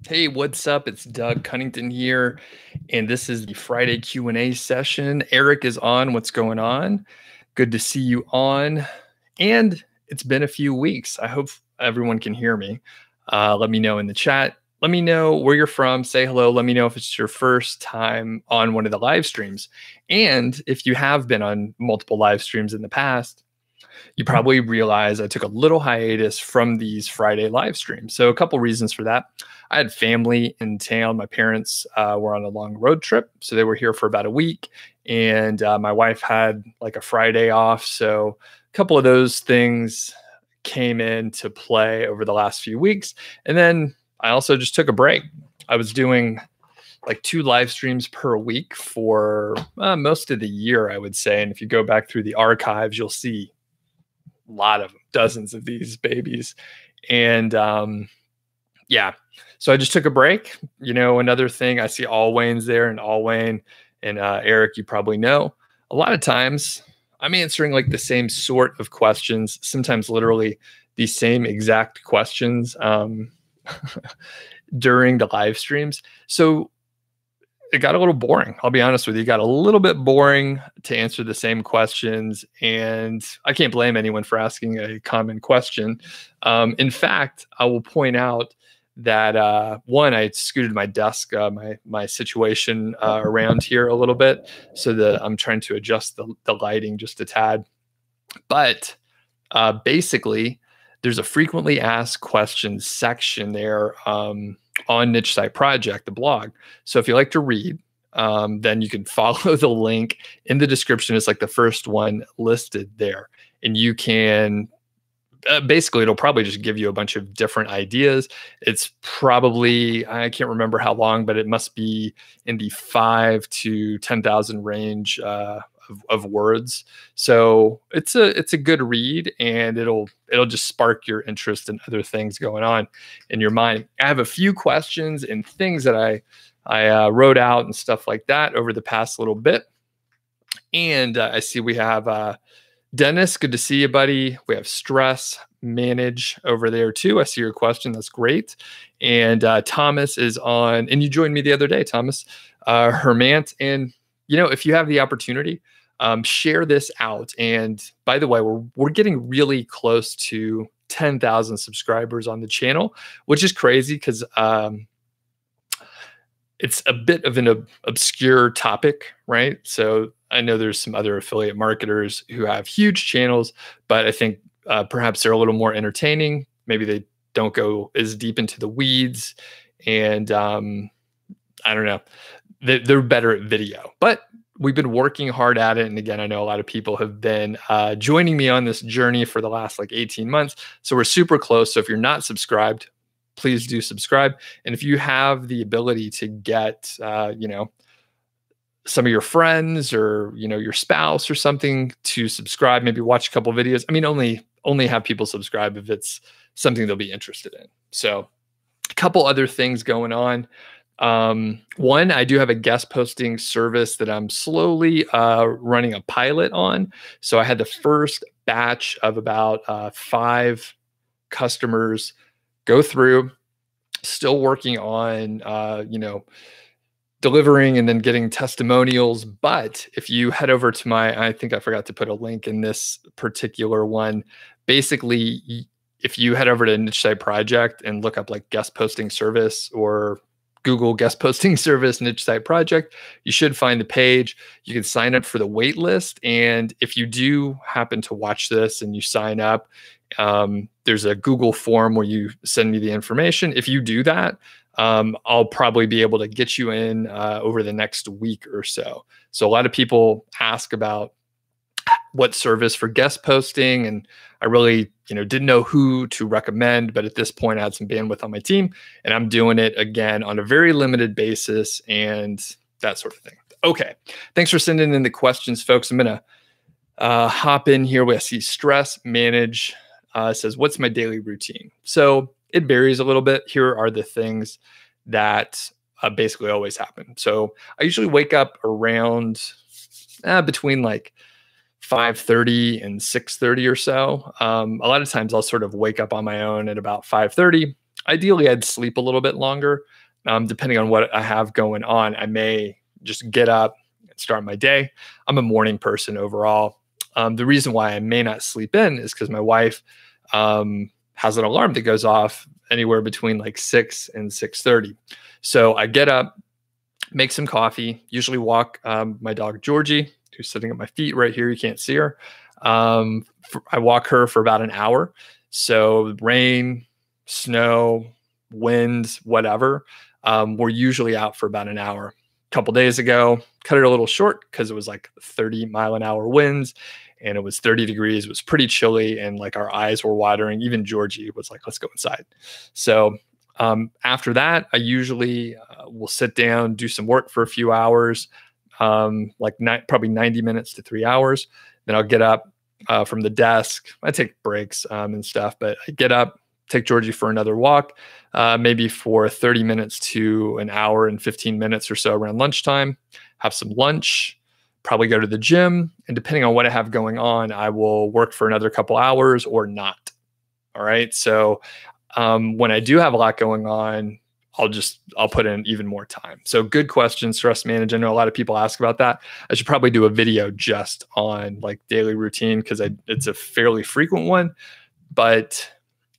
Hey, what's up? It's Doug Cunnington here, and this is the Friday Q&A session. Eric is on. What's going on? Good to see you on. And it's been a few weeks. I hope everyone can hear me. Let me know in the chat. Let me know where you're from. Say hello. Let me know if it's your first time on one of the live streams. And if you have been on multiple live streams in the past, you probably realize I took a little hiatus from these Friday live streams. So a couple reasons for that. I had family in town. My parents were on a long road trip, so they were here for about a week. And my wife had like a Friday off. So a couple of those things came into play over the last few weeks. And then I also just took a break. I was doing like 2 live streams per week for most of the year, I would say. And if you go back through the archives, you'll see a lot of them, dozens of these babies. And yeah, so I just took a break. You know, another thing, I see Alwayne's there, and Alwayne and Eric, you probably know. A lot of times I'm answering like the same sort of questions, sometimes literally the same exact questions during the live streams. So it got a little boring. I'll be honest with you. It got a little bit boring to answer the same questions. And I can't blame anyone for asking a common question. In fact, I will point out that one, I scooted my desk, my situation around here a little bit so that I'm trying to adjust the lighting just a tad. But basically, there's a frequently asked questions section there on Niche Site Project, the blog. So if you like to read, then you can follow the link in the description. It's like the first one listed there. And you can basically, it'll probably just give you a bunch of different ideas. It's probably, I can't remember how long, but it must be in the 5 to 10,000 range of words. So it's a good read, and it'll just spark your interest in other things going on in your mind. I have a few questions and things that I wrote out and stuff like that over the past little bit. And I see we have Dennis, good to see you, buddy. We have Stress Manage over there too. I see your question. That's great. And Thomas is on, and you joined me the other day, Thomas Hermant. And you know, if you have the opportunity, share this out. And by the way, we're getting really close to 10,000 subscribers on the channel, which is crazy because it's a bit of an obscure topic, right? So I know there's some other affiliate marketers who have huge channels, but I think perhaps they're a little more entertaining. Maybe they don't go as deep into the weeds, and I don't know. They're better at video, but we've been working hard at it. And again, I know a lot of people have been joining me on this journey for the last like 18 months. So we're super close. So if you're not subscribed, please do subscribe. And if you have the ability to get, you know, some of your friends or, you know, your spouse or something to subscribe, maybe watch a couple of videos. I mean, only have people subscribe if it's something they'll be interested in. So a couple other things going on. One, I do have a guest posting service that I'm slowly running a pilot on. So I had the first batch of about 5 customers go through, still working on, you know, delivering and then getting testimonials. But if you head over to I think I forgot to put a link in this particular one. Basically, if you head over to Niche Site Project and look up like guest posting service or Google guest posting service Niche Site Project, you should find the page. You can sign up for the wait list. And if you do happen to watch this and you sign up, there's a Google form where you send me the information. If you do that, I'll probably be able to get you in over the next week or so. So a lot of people ask about what service for guest posting, and I really, you know, didn't know who to recommend, but at this point I had some bandwidth on my team, and I'm doing it again on a very limited basis and that sort of thing. Okay, thanks for sending in the questions, folks. I'm gonna hop in here. We see Stress Manage says, what's my daily routine? So it varies a little bit. Here are the things that basically always happen. So I usually wake up around between like 5:30 and 6:30 or so. A lot of times I'll sort of wake up on my own at about 5:30. Ideally, I'd sleep a little bit longer. Depending on what I have going on, I may just get up and start my day. I'm a morning person overall. The reason why I may not sleep in is because my wife has an alarm that goes off anywhere between like 6 and 6:30. So I get up, make some coffee, usually walk my dog Georgie, who's sitting at my feet right here. You can't see her. I walk her for about an hour. So rain, snow, wind, whatever. We're usually out for about an hour. A couple days ago, cut it a little short because it was like 30-mile-an-hour winds and it was 30 degrees. It was pretty chilly and like our eyes were watering. Even Georgie was like, let's go inside. So after that, I usually will sit down, do some work for a few hours, probably 90 minutes to 3 hours. Then I'll get up from the desk. I take breaks and stuff, but I get up, take Georgie for another walk, maybe for 30 minutes to an hour and 15 minutes or so around lunchtime, have some lunch, probably go to the gym. And depending on what I have going on, I will work for another couple hours or not. All right. So when I do have a lot going on, I'll put in even more time. So good question, stress manage. I know a lot of people ask about that. I should probably do a video just on like daily routine because it's a fairly frequent one, but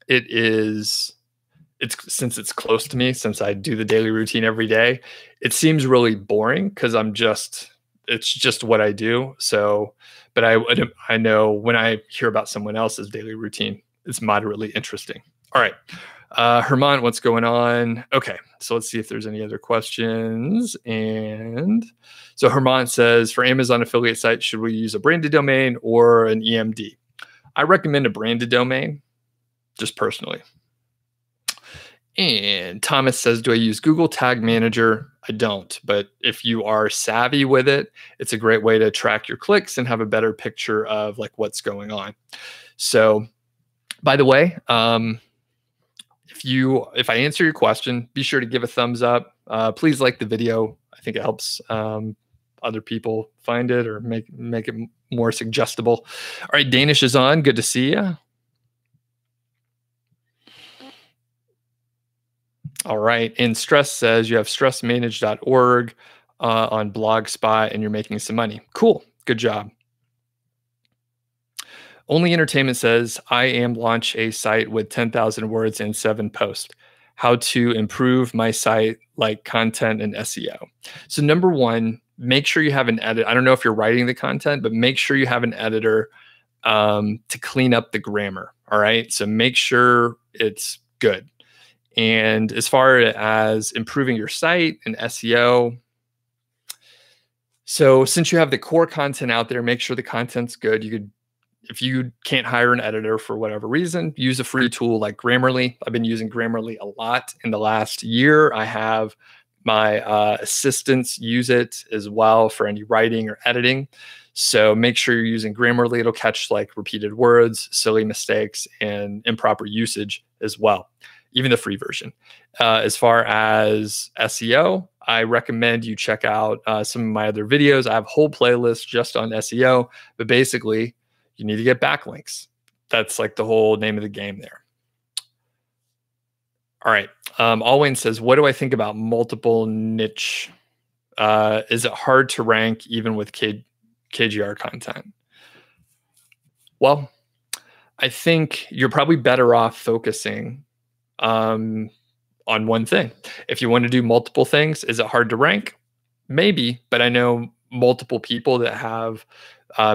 since it's close to me, since I do the daily routine every day, it seems really boring because it's just what I do. So, but I know when I hear about someone else's daily routine, it's moderately interesting. All right. Herman, what's going on? Okay, so let's see if there's any other questions. And so Herman says, for Amazon affiliate sites, should we use a branded domain or an EMD? I recommend a branded domain, just personally. And Thomas says, do I use Google Tag Manager? I don't, but if you are savvy with it, it's a great way to track your clicks and have a better picture of like what's going on. So, by the way, if I answer your question, be sure to give a thumbs up. Please like the video. I think it helps other people find it or make it more suggestible. All right, Danish is on. Good to see you. All right, and Stress says you have stressmanage.org on Blogspot and you're making some money. Cool, good job. Only Entertainment says, I am launch a site with 10,000 words and 7 posts. How to improve my site, like content and SEO. So number one, make sure you have an edit. I don't know if you're writing the content, but make sure you have an editor to clean up the grammar. All right. So make sure it's good. And as far as improving your site and SEO, so since you have the core content out there, make sure the content's good. If you can't hire an editor for whatever reason, use a free tool like Grammarly. I've been using Grammarly a lot in the last year. I have my assistants use it as well for any writing or editing. So make sure you're using Grammarly. It'll catch like repeated words, silly mistakes, and improper usage as well, even the free version. As far as SEO, I recommend you check out some of my other videos. I have a whole playlist just on SEO, but basically, you need to get backlinks. That's like the whole name of the game there. All right. Alwyn says, what do I think about multiple niche? Is it hard to rank even with KGR content? Well, I think you're probably better off focusing on one thing. If you want to do multiple things, is it hard to rank? Maybe, but I know multiple people that have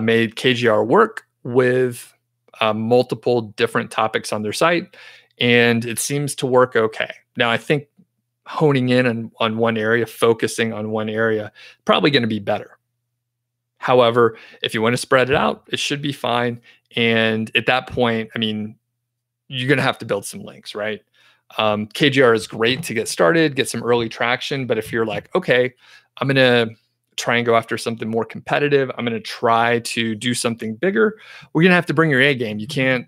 made KGR work with multiple different topics on their site, and it seems to work okay. Now, I think honing in on one area, focusing on one area, probably going to be better. However, if you want to spread it out, it should be fine. And at that point, I mean, you're going to have to build some links, right? KGR is great to get started, get some early traction. But if you're like, okay, I'm going to try and go after something more competitive, I'm going to try to do something bigger, we're going to have to bring your A game. You can't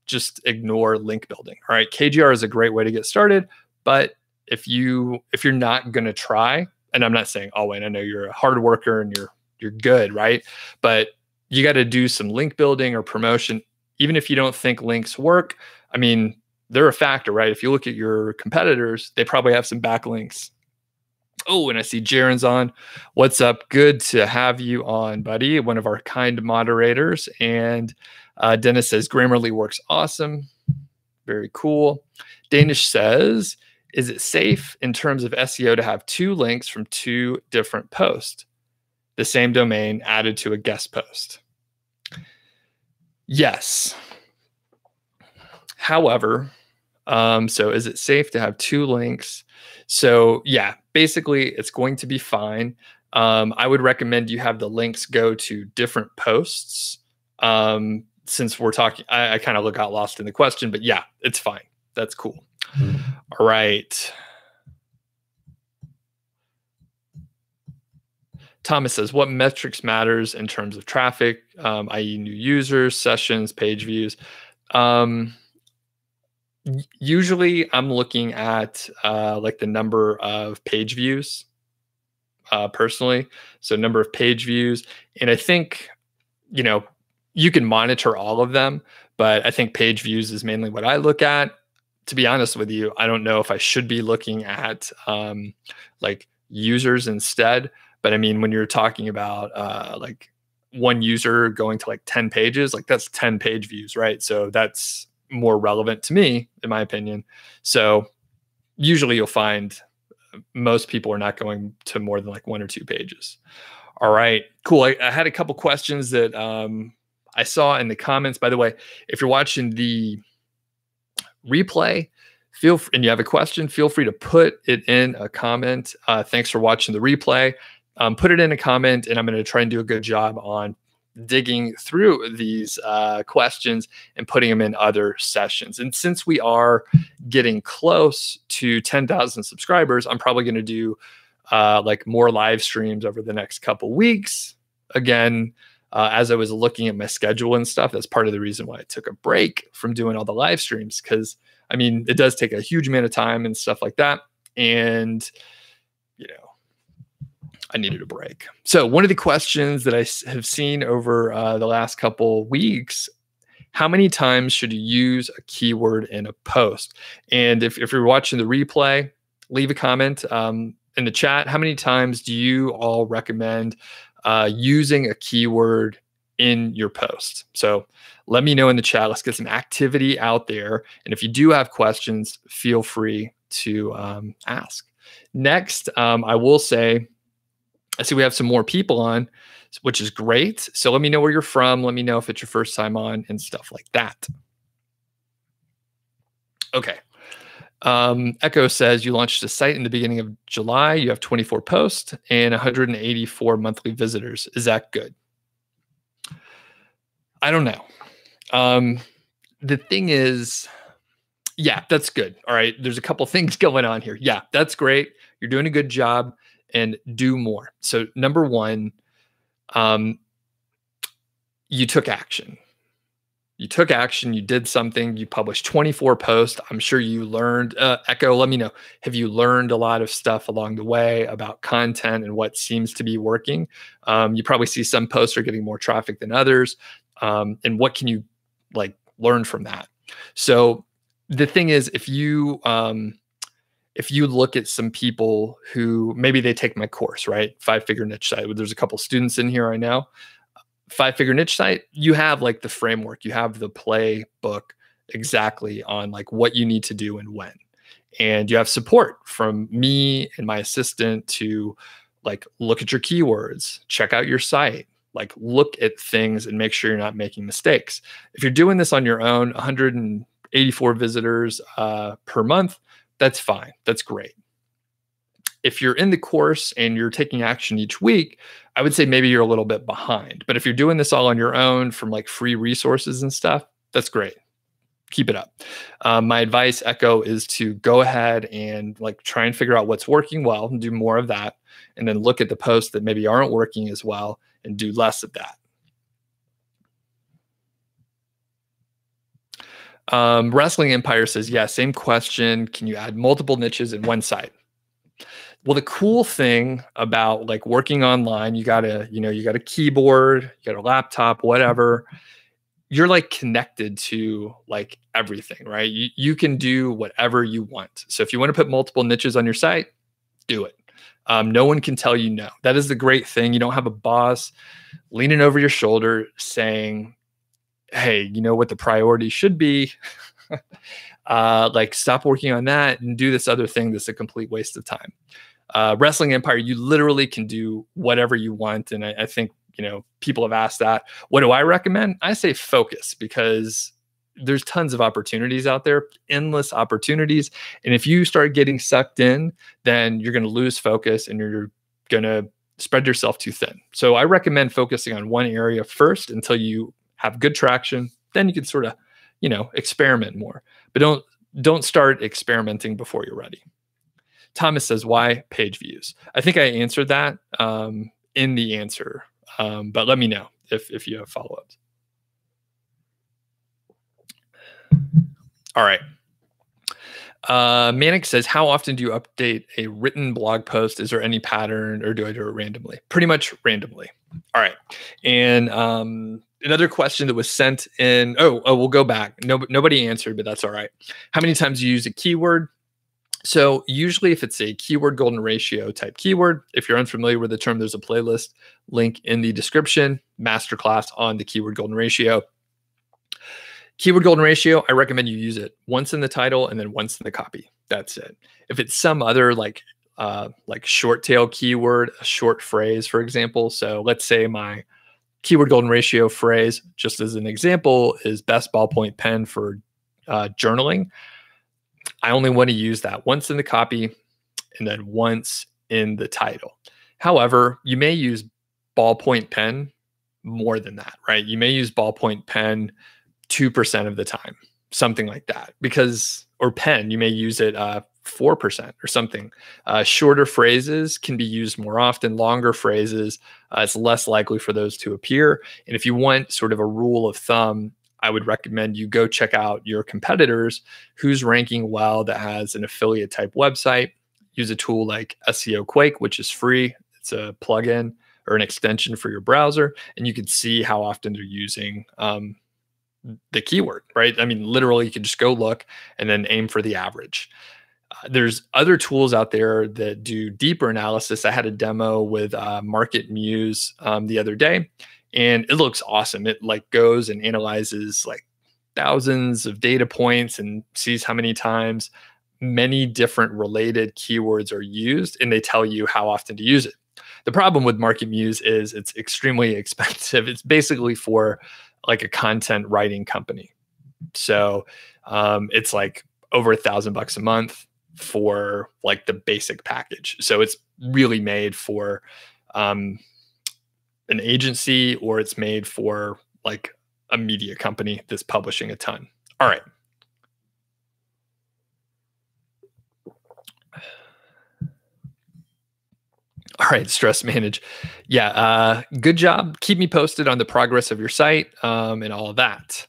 just ignore link building. All right. KGR is a great way to get started. But if you're not going to try, and I'm not saying, oh, wait, I know you're a hard worker and you're good, right? But you got to do some link building or promotion. Even if you don't think links work, I mean, they're a factor, right? If you look at your competitors, they probably have some backlinks. Oh, and I see Jaron's on. What's up? Good to have you on, buddy. One of our kind moderators. And Dennis says Grammarly works awesome. Very cool. Danish says, is it safe in terms of SEO to have 2 links from 2 different posts, the same domain added to a guest post? Yes. However, so is it safe to have 2 links? So yeah, basically it's going to be fine. I would recommend you have the links go to different posts. Since we're talking, I kind of got lost in the question, but yeah, it's fine. That's cool. All right. Thomas says, what metrics matters in terms of traffic, i.e. new users, sessions, page views? Usually I'm looking at like the number of page views personally. So number of page views. And I think, you know, you can monitor all of them, but I think page views is mainly what I look at. To be honest with you, I don't know if I should be looking at like users instead. But I mean, when you're talking about like one user going to like 10 pages, like that's 10 page views, right? So that's more relevant to me, in my opinion. So usually you'll find most people are not going to more than like 1 or 2 pages. All right, cool. I had a couple questions that I saw in the comments. By the way, if you're watching the replay, and you have a question, feel free to put it in a comment. Thanks for watching the replay. Put it in a comment, and I'm going to try and do a good job on digging through these questions and putting them in other sessions. And since we are getting close to 10,000 subscribers, I'm probably going to do like more live streams over the next couple weeks. Again, as I was looking at my schedule and stuff, that's part of the reason why I took a break from doing all the live streams, because I mean, it does take a huge amount of time and stuff like that. And, you know, I needed a break. So one of the questions that I have seen over the last couple weeks, how many times should you use a keyword in a post? And if you're watching the replay, leave a comment in the chat. How many times do you all recommend using a keyword in your post? So let me know in the chat. Let's get some activity out there. And if you do have questions, feel free to ask. Next, I will say, I see we have some more people on, which is great. So let me know where you're from. Let me know if it's your first time on and stuff like that. Okay. Echo says you launched a site in the beginning of July. You have 24 posts and 184 monthly visitors. Is that good? I don't know. The thing is, yeah, that's good. All right. There's a couple things going on here. Yeah, that's great. You're doing a good job, and do more. So number one, you took action. You took action. You did something. You published 24 posts. I'm sure you learned. Echo, let me know. Have you learned a lot of stuff along the way about content and what seems to be working? You probably see some posts are getting more traffic than others. And what can you like learn from that? So the thing is, if you look at some people who maybe they take my course, right? 5-figure niche site. There's a couple students in here right now. 5-figure niche site, you have like the framework, you have the playbook exactly on like what you need to do and when. And you have support from me and my assistant to like look at your keywords, check out your site, like look at things and make sure you're not making mistakes. If you're doing this on your own, 184 visitors per month, that's fine. That's great. If you're in the course and you're taking action each week, I would say maybe you're a little bit behind. But if you're doing this all on your own from like free resources and stuff, that's great. Keep it up. My advice, Echo, is to go ahead and like try and figure out what's working well and do more of that. And then look at the posts that maybe aren't working as well and do less of that. Wrestling Empire says, yeah, same question. Can you add multiple niches in one site? Well, the cool thing about like working online, you got a keyboard, you got a laptop, whatever. you're like connected to like everything, right? You can do whatever you want. So if you want to put multiple niches on your site, do it. No one can tell you no. That is the great thing. You don't have a boss leaning over your shoulder saying, hey, you know what the priority should be? Like, stop working on that and do this other thing that's a complete waste of time. Wrestling Empire, you literally can do whatever you want. And I think, people have asked that. What do I recommend? I say focus, because there's tons of opportunities out there, endless opportunities. And if you start getting sucked in, then you're going to lose focus and you're going to spread yourself too thin. So I recommend focusing on one area first until you have good traction. Then you can sort of, experiment more, but don't start experimenting before you're ready. Thomas says, why page views? I think I answered that in the answer, but let me know if you have follow-ups. All right. Manic says, how often do you update a written blog post? Is there any pattern, or do I do it randomly? Pretty much randomly. All right. And another question that was sent in. Oh, we'll go back. Nobody answered, but that's all right. How many times do you use a keyword? So usually if it's a keyword golden ratio type keyword, if you're unfamiliar with the term, there's a playlist link in the description, masterclass on the keyword golden ratio. Keyword golden ratio, I recommend you use it once in the title and then once in the copy. That's it. If it's some other like short tail keyword, a short phrase, for example. So let's say my keyword golden ratio phrase, just as an example, is best ballpoint pen for journaling. I only want to use that once in the copy and then once in the title. However, you may use ballpoint pen more than that, right? You may use ballpoint pen 2% of the time, something like that, or pen, you may use it 4% or something. Shorter phrases can be used more often. Longer phrases, it's less likely for those to appear. And if you want sort of a rule of thumb, I would recommend you go check out your competitors, who's ranking well, that has an affiliate type website. Use a tool like SEO Quake, which is free. It's a plugin or an extension for your browser, and you can see how often they're using the keyword, right? I mean, literally, you can just go look and then aim for the average. There's other tools out there that do deeper analysis. I had a demo with Market Muse the other day, and it looks awesome. It like goes and analyzes like thousands of data points and sees how many times many different related keywords are used, and they tell you how often to use it. The problem with Market Muse is it's extremely expensive. It's basically for like a content writing company. So it's like over $1,000 a month for like the basic package. So it's really made for an agency, or it's made for like a media company that's publishing a ton. All right. All right, stress manage. Yeah, good job. Keep me posted on the progress of your site and all of that.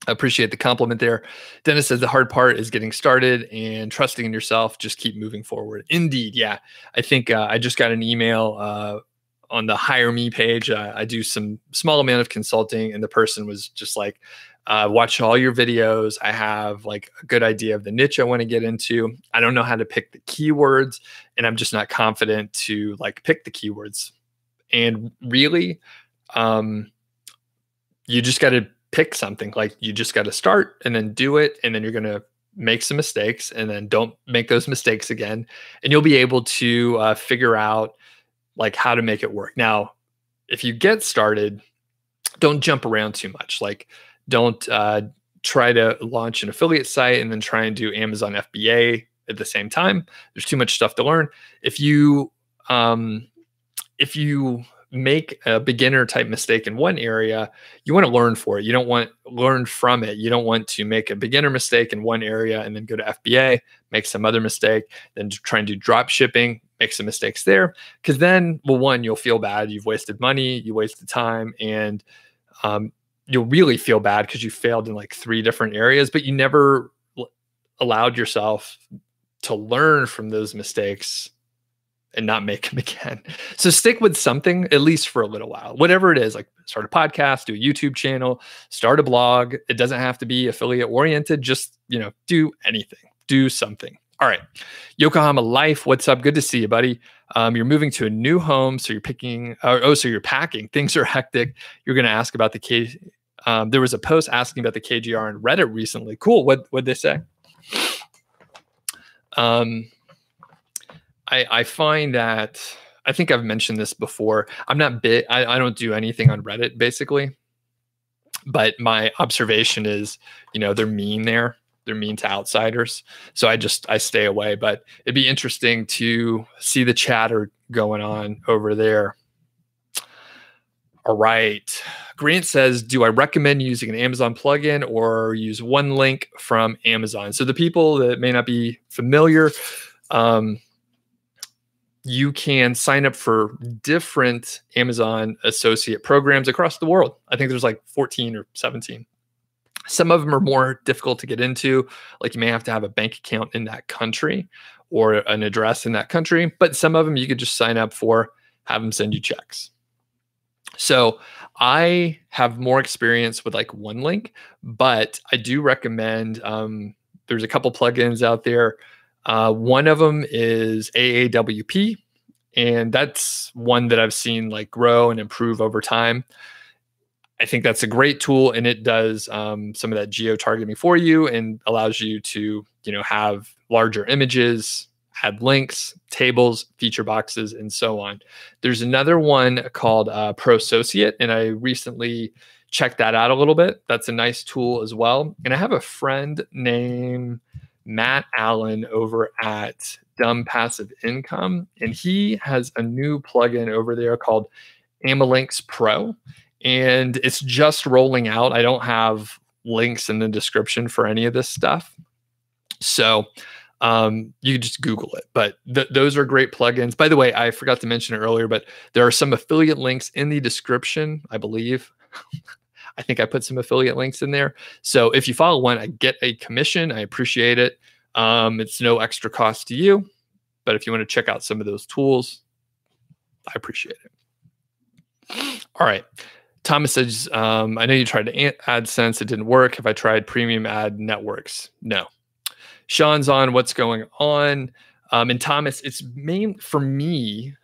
I appreciate the compliment there. Dennis says the hard part is getting started and trusting in yourself. Just keep moving forward. Indeed, yeah. I think I just got an email on the Hire Me page. I do some small amount of consulting, and the person was just like, watch all your videos. I have like a good idea of the niche I want to get into. I don't know how to pick the keywords, and I'm just not confident to like pick the keywords. And really, you just got to pick something. Like, you just got to start and then do it. And then you're going to make some mistakes, and then don't make those mistakes again. And you'll be able to figure out like how to make it work. Now, if you get started, don't jump around too much. Like, don't try to launch an affiliate site and then try and do Amazon FBA at the same time. There's too much stuff to learn. If you make a beginner type mistake in one area, you want to learn for it. You don't want learn from it. You don't want to make a beginner mistake in one area and then go to FBA, make some other mistake, then try and do drop shipping, make some mistakes there. Because then, well, one, you'll feel bad. You've wasted money, you wasted time, and you'll really feel bad because you failed in like 3 different areas, but you never allowed yourself to learn from those mistakes and not make them again. So stick with something, at least for a little while, whatever it is. Like, start a podcast, do a YouTube channel, start a blog. It doesn't have to be affiliate oriented. Just, do anything, do something. All right. Yokohama Life, what's up? Good to see you, buddy. You're moving to a new home, so you're so you're packing. Things are hectic. You're going to ask about the there was a post asking about the KGR on Reddit recently. Cool. What'd they say? I find that, I think I've mentioned this before. I'm not big. I don't do anything on Reddit basically, but my observation is, they're mean there. They're mean to outsiders. So I stay away, but it'd be interesting to see the chatter going on over there. All right. Grant says, do I recommend using an Amazon plugin or use one link from Amazon? So the people that may not be familiar, you can sign up for different Amazon associate programs across the world. I think there's like 14 or 17. Some of them are more difficult to get into. Like you may have to have a bank account in that country or an address in that country, but some of them you could just sign up for, have them send you checks. So I have more experience with like one link, but I do recommend, there's a couple plugins out there. One of them is AAWP, and that's one that I've seen like grow and improve over time. I think that's a great tool, and it does some of that geo-targeting for you and allows you to, have larger images, add links, tables, feature boxes, and so on. There's another one called ProSociate, and I recently checked that out a little bit. That's a nice tool as well. And I have a friend named Matt Allen over at Dumb Passive Income, and he has a new plugin over there called Amalinks Pro, and it's just rolling out. I don't have links in the description for any of this stuff, so you can just Google it. But those are great plugins. By the way, I forgot to mention it earlier, but there are some affiliate links in the description, I believe. I think I put some affiliate links in there. So if you follow one, I get a commission. I appreciate it. It's no extra cost to you. But if you want to check out some of those tools, I appreciate it. All right. Thomas says, I know you tried to AdSense. It didn't work. Have I tried premium ad networks? No. Sean's on what's going on. And Thomas, it's for me,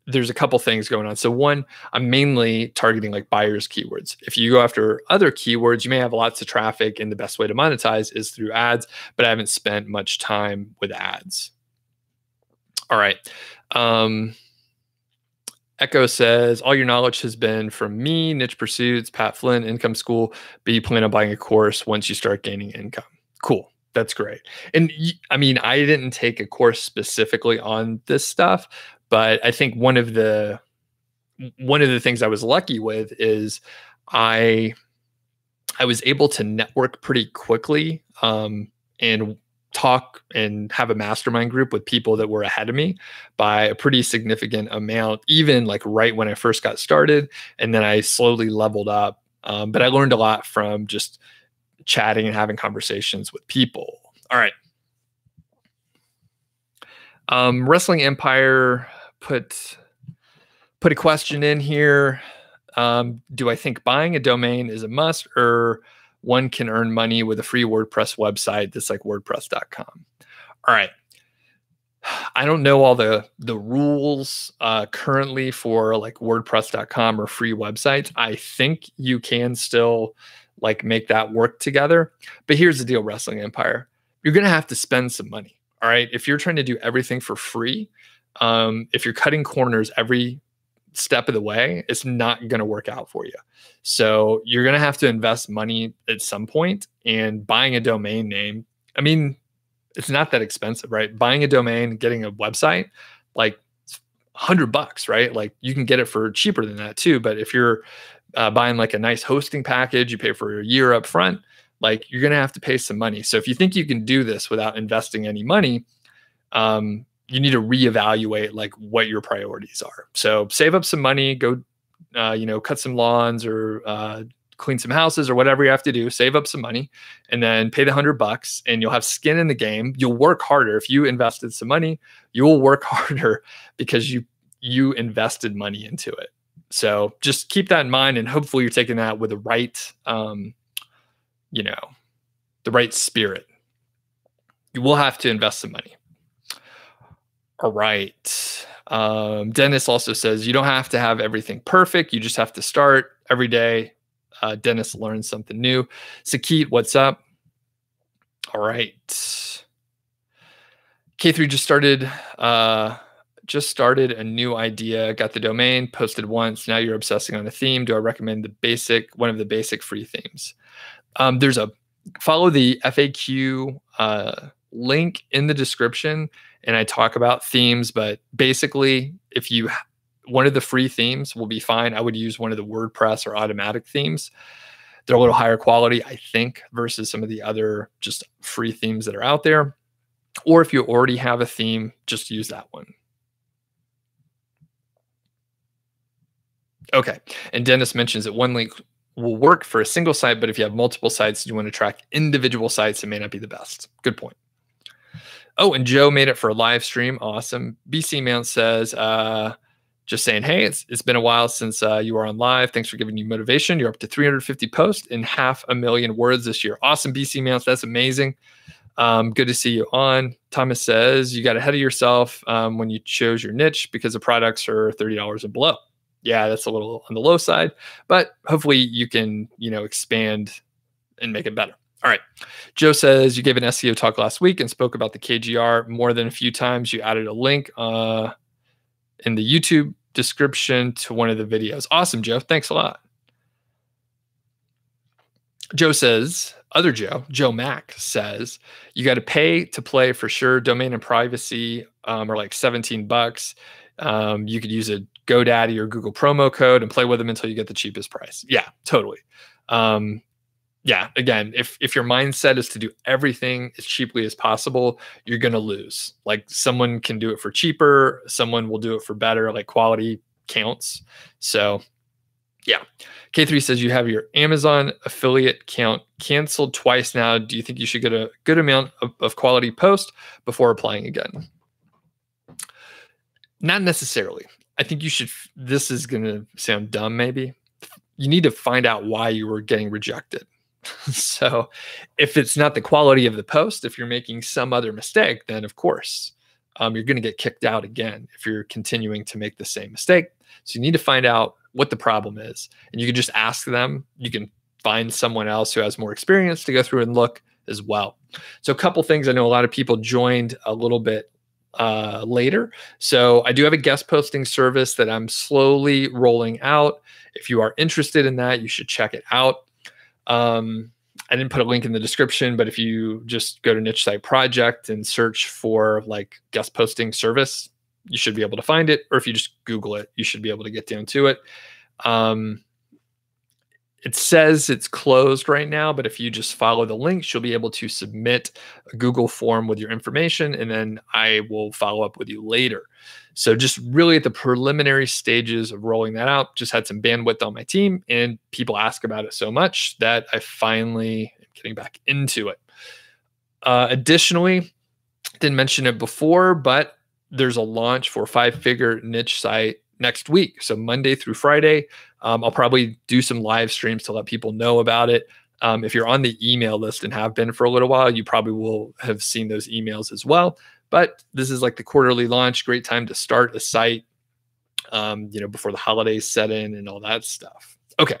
there's a couple things going on. So one, I'm mainly targeting like buyers keywords. If you go after other keywords, you may have lots of traffic, and the best way to monetize is through ads, but I haven't spent much time with ads. All right. Echo says, all your knowledge has been from me, Niche Pursuits, Pat Flynn, Income School, but you plan on buying a course once you start gaining income. Cool. That's great. And I mean, I didn't take a course specifically on this stuff, but I think one of the things I was lucky with is I was able to network pretty quickly and talk and have a mastermind group with people that were ahead of me by a pretty significant amount, even like right when I first got started. And then I slowly leveled up. But I learned a lot from just chatting and having conversations with people. All right. Wrestling Empire put a question in here. Do I think buying a domain is a must, or one can earn money with a free WordPress website that's like WordPress.com? All right. I don't know all the rules currently for like WordPress.com or free websites. I think you can still like make that work together. But here's the deal, Wrestling Empire. You're going to have to spend some money. All right. If you're trying to do everything for free, if you're cutting corners every step of the way, it's not going to work out for you. So you're going to have to invest money at some point, and buying a domain name, I mean, it's not that expensive, right? Buying a domain, getting a website, like $100, right? Like you can get it for cheaper than that too. But if you're buying like a nice hosting package, you pay for a year up front, like you're going to have to pay some money. So if you think you can do this without investing any money, you need to reevaluate like what your priorities are. So save up some money, go, cut some lawns or clean some houses or whatever you have to do, save up some money, and then pay the $100, and you'll have skin in the game. You'll work harder. If you invested some money, you will work harder because you invested money into it. So just keep that in mind, and hopefully you're taking that with the right, you know, the right spirit. You will have to invest some money. All right. Dennis also says you don't have to have everything perfect. You just have to start every day. Dennis learns something new. Sakit, what's up? All right. K3 just started a new idea, got the domain, posted once. Now you're obsessing on a theme. Do I recommend one of the basic free themes? There's a follow the FAQ link in the description, and I talk about themes. But basically, one of the free themes will be fine. I would use one of the WordPress or automatic themes. They're a little higher quality, I think, versus some of the other just free themes that are out there. Or if you already have a theme, just use that one. Okay. And Dennis mentions that one link will work for a single site, but if you have multiple sites, you want to track individual sites, it may not be the best. Good point. Oh, and Joe made it for a live stream. Awesome. BC Mount says, just saying, hey, it's been a while since you were on live. Thanks for giving you motivation. You're up to 350 posts and 500,000 words this year. Awesome, BC Mounts. That's amazing. Good to see you on. Thomas says you got ahead of yourself when you chose your niche because the products are $30 and below. Yeah, that's a little on the low side, but hopefully you can, expand and make it better. All right. Joe says you gave an SEO talk last week and spoke about the KGR more than a few times. You added a link in the YouTube description to one of the videos. Awesome, Joe. Thanks a lot. Joe says, Joe Mack says, you got to pay to play for sure. Domain and privacy are like $17. You could use a GoDaddy or Google promo code and play with them until you get the cheapest price. Yeah, totally. Yeah, again, if your mindset is to do everything as cheaply as possible, you're going to lose. Like someone can do it for cheaper. Someone will do it for better. Like quality counts. So yeah. K3 says you have your Amazon affiliate account canceled twice now. Do you think you should get a good amount of quality post before applying again? Not necessarily. I think you should, this is going to sound dumb maybe. You need to find out why you were getting rejected. So if it's not the quality of the post, if you're making some other mistake, then of course you're going to get kicked out again if you're continuing to make the same mistake. So you need to find out what the problem is. And you can just ask them. You can find someone else who has more experience to go through and look as well. So a couple things. I know a lot of people joined a little bit later. So I do have a guest posting service that I'm slowly rolling out. If you are interested in that, you should check it out. I didn't put a link in the description, but if you just go to Niche Site Project and search for like guest posting service, you should be able to find it. Or if you just Google it, you should be able to get down to it. It says it's closed right now, but if you just follow the links, you'll be able to submit a Google form with your information, and then I will follow up with you later. So just really at the preliminary stages of rolling that out, just had some bandwidth on my team, and people ask about it so much that I finally am getting back into it. Additionally, didn't mention it before, but there's a launch for 5-figure niche site next week. So Monday through Friday, I'll probably do some live streams to let people know about it. If you're on the email list and have been for a little while, you probably will have seen those emails as well. But this is like the quarterly launch, great time to start a site, before the holidays set in and all that stuff. Okay.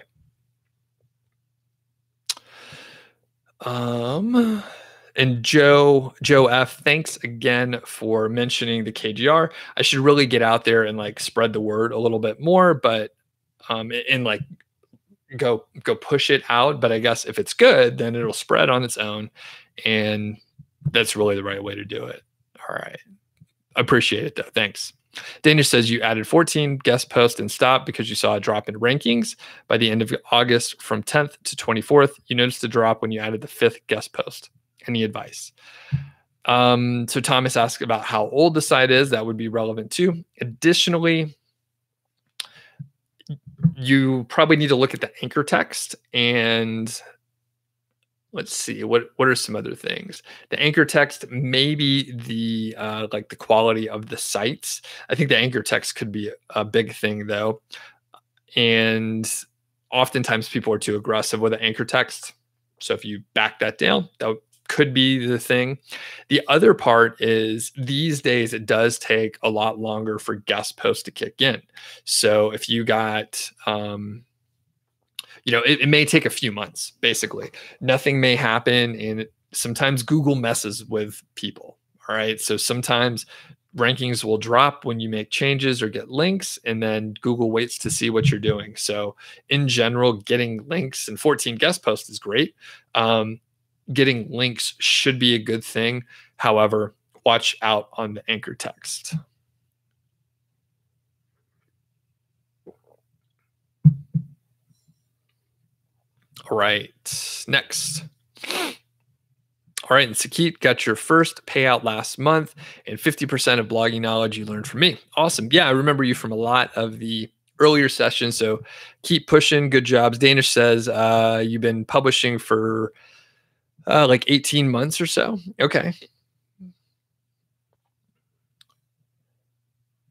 And Joe F, thanks again for mentioning the KGR. I should really get out there and like spread the word a little bit more, but and like go push it out. But I guess if it's good, then it'll spread on its own, and that's really the right way to do it. All right, appreciate it though. Thanks. Danish says you added 14 guest posts and stopped because you saw a drop in rankings by the end of August from 10th to 24th. You noticed a drop when you added the 5th guest post. Any advice? So Thomas asked about how old the site is. That would be relevant too. Additionally, you probably need to look at the anchor text, and let's see, what are some other things? The anchor text, maybe the like the quality of the sites. I think the anchor text could be a big thing though. And oftentimes people are too aggressive with an anchor text. So if you back that down, that could be the thing. The other part is these days it does take a lot longer for guest posts to kick in. So if you got, it may take a few months, basically. Nothing may happen. And sometimes Google messes with people. All right. So sometimes rankings will drop when you make changes or get links, and then Google waits to see what you're doing. So in general, getting links and 14 guest posts is great. Getting links should be a good thing. However, watch out on the anchor text. All right, next. All right, and Sakit, got your first payout last month and 50% of blogging knowledge you learned from me. Awesome. Yeah, I remember you from a lot of the earlier sessions, so keep pushing. Good jobs. Danish says you've been publishing for like 18 months or so. Okay.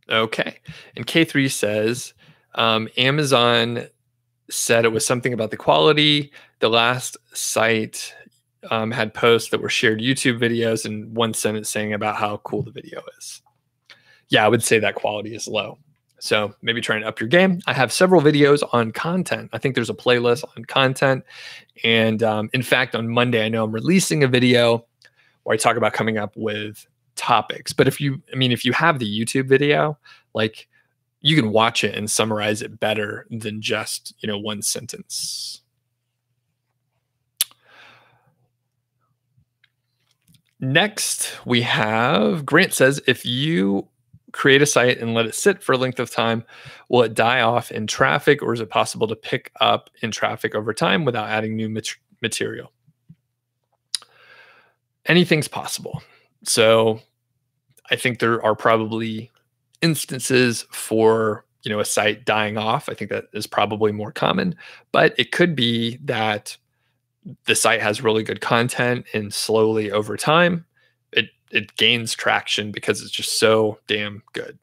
Okay. And K3 says Amazon said it was something about the quality. The last site had posts that were shared YouTube videos and one sentence saying about how cool the video is. Yeah, I would say that quality is low. So maybe try and up your game. I have several videos on content. I think there's a playlist on content. And in fact, on Monday, I know I'm releasing a video where I talk about coming up with topics. But if you have the YouTube video, like you can watch it and summarize it better than just, one sentence. Next, we have Grant says, if you create a site and let it sit for a length of time, will it die off in traffic, or is it possible to pick up in traffic over time without adding new material? Anything's possible. So I think there are probably instances for, a site dying off. I think that is probably more common, but it could be that the site has really good content and slowly over time, it gains traction because it's just so damn good.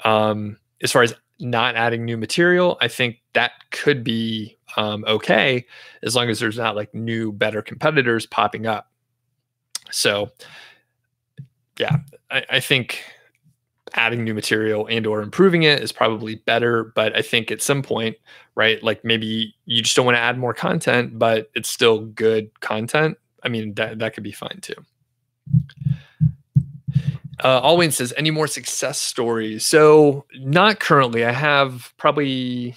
As far as not adding new material, I think that could be okay, as long as there's not like new, better competitors popping up. So yeah, I think adding new material and or improving it is probably better. But I think at some point, right, like maybe you just don't want to add more content, but it's still good content. I mean, that could be fine too. Alwyn says, any more success stories? So not currently. I have probably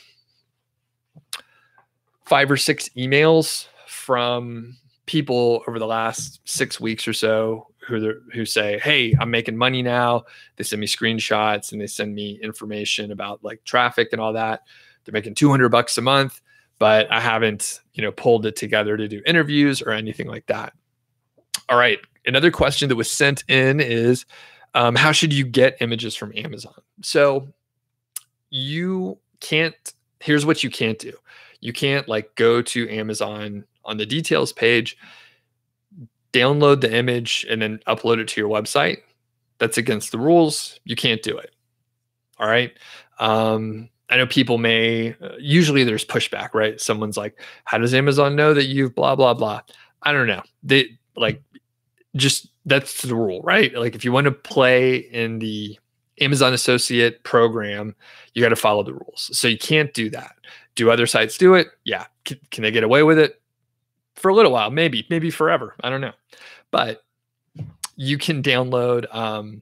5 or 6 emails from people over the last 6 weeks or so who say, hey, I'm making money now. They send me screenshots and they send me information about like traffic and all that. They're making $200 a month, but I haven't, pulled it together to do interviews or anything like that. All right. Another question that was sent in is, how should you get images from Amazon? So here's what you can't do. You can't like go to Amazon on the details page, download the image and then upload it to your website. That's against the rules. You can't do it. All right. I know people may, usually there's pushback, right? Someone's like, how does Amazon know that you've blah, blah, blah? I don't know. That's the rule, right? Like if you want to play in the Amazon Associate program, you got to follow the rules. So you can't do that. Do other sites do it? Yeah. Can they get away with it? For a little while, maybe forever. I don't know. But you can download, not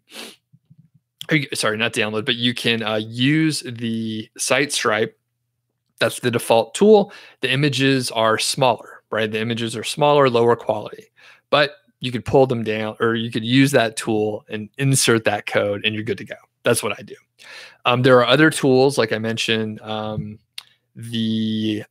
download, but you can use the site stripe. That's the default tool. The images are smaller, right? The images are smaller, lower quality, but you could pull them down, or you could use that tool and insert that code and you're good to go. That's what I do. There are other tools, like I mentioned, the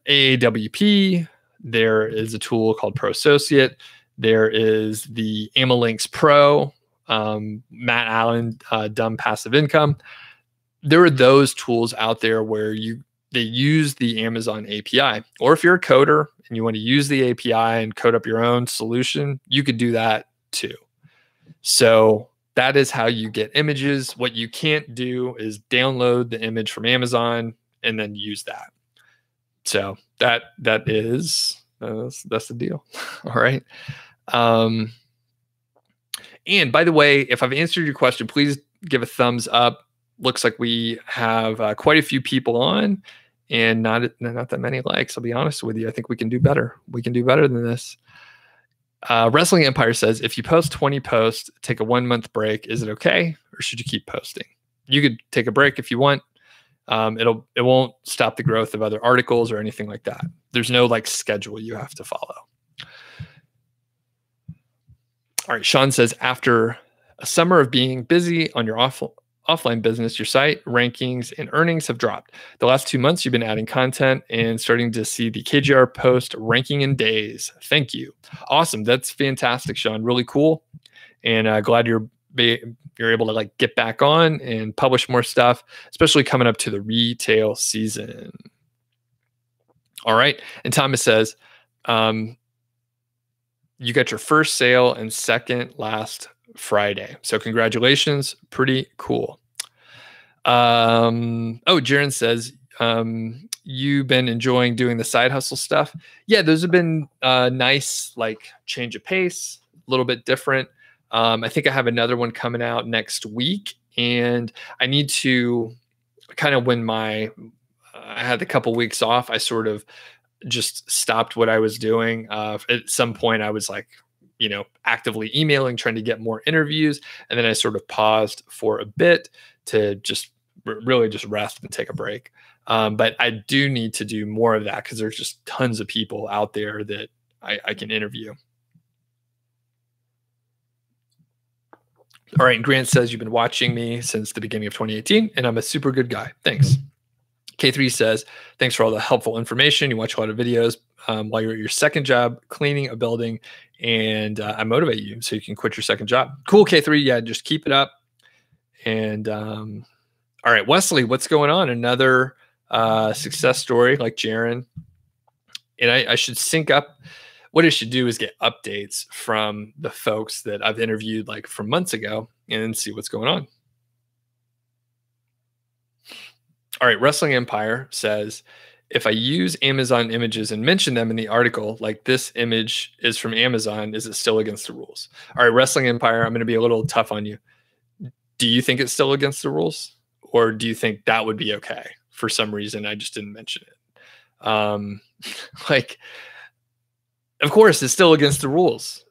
AAWP. There is a tool called Pro Associate. There is the Amalinks Pro, Matt Allen, Dumb Passive Income. There are those tools out there where they use the Amazon API. Or if you're a coder and you want to use the API and code up your own solution, you could do that too. So that is how you get images. What you can't do is download the image from Amazon and then use that. So that is that's the deal. All right. And by the way, if I've answered your question, please give a thumbs up. Looks like we have quite a few people on, and not that many likes. I'll be honest with you. I think we can do better. We can do better than this. Wrestling Empire says, if you post 20 posts, take a 1 month break, is it okay, or should you keep posting? You could take a break if you want. It won't stop the growth of other articles or anything like that. There's no like schedule you have to follow. All right, Sean says, after a summer of being busy on your offline business, your site rankings and earnings have dropped. The last 2 months, you've been adding content and starting to see the KGR post ranking in days. Thank you. Awesome. That's fantastic, Sean. Really cool. And glad you're able to like get back on and publish more stuff, especially coming up to the retail season. All right. And Thomas says, you got your first sale and second last Friday. So congratulations. Pretty cool. Jaron says, you've been enjoying doing the side hustle stuff. Yeah, those have been nice, like change of pace, a little bit different. I think I have another one coming out next week, and I need to kind of, when I had a couple weeks off, I sort of just stopped what I was doing. At some point I was like, actively emailing, trying to get more interviews. And then I sort of paused for a bit to just really just rest and take a break. But I do need to do more of that because there's just tons of people out there that I can interview. All right. And Grant says, you've been watching me since the beginning of 2018 and I'm a super good guy. Thanks. K3 says, thanks for all the helpful information. You watch a lot of videos while you're at your second job, cleaning a building, and I motivate you so you can quit your second job. Cool, K3. Yeah, just keep it up. And all right, Wesley, what's going on? Another success story like Jaron. And I should sync up. What I should do is get updates from the folks that I've interviewed like from months ago and see what's going on. All right, Wrestling Empire says, if I use Amazon images and mention them in the article, like this image is from Amazon, is it still against the rules? All right, Wrestling Empire, I'm going to be a little tough on you. Do you think it's still against the rules? Or do you think that would be okay? For some reason, I just didn't mention it. Like, of course, it's still against the rules.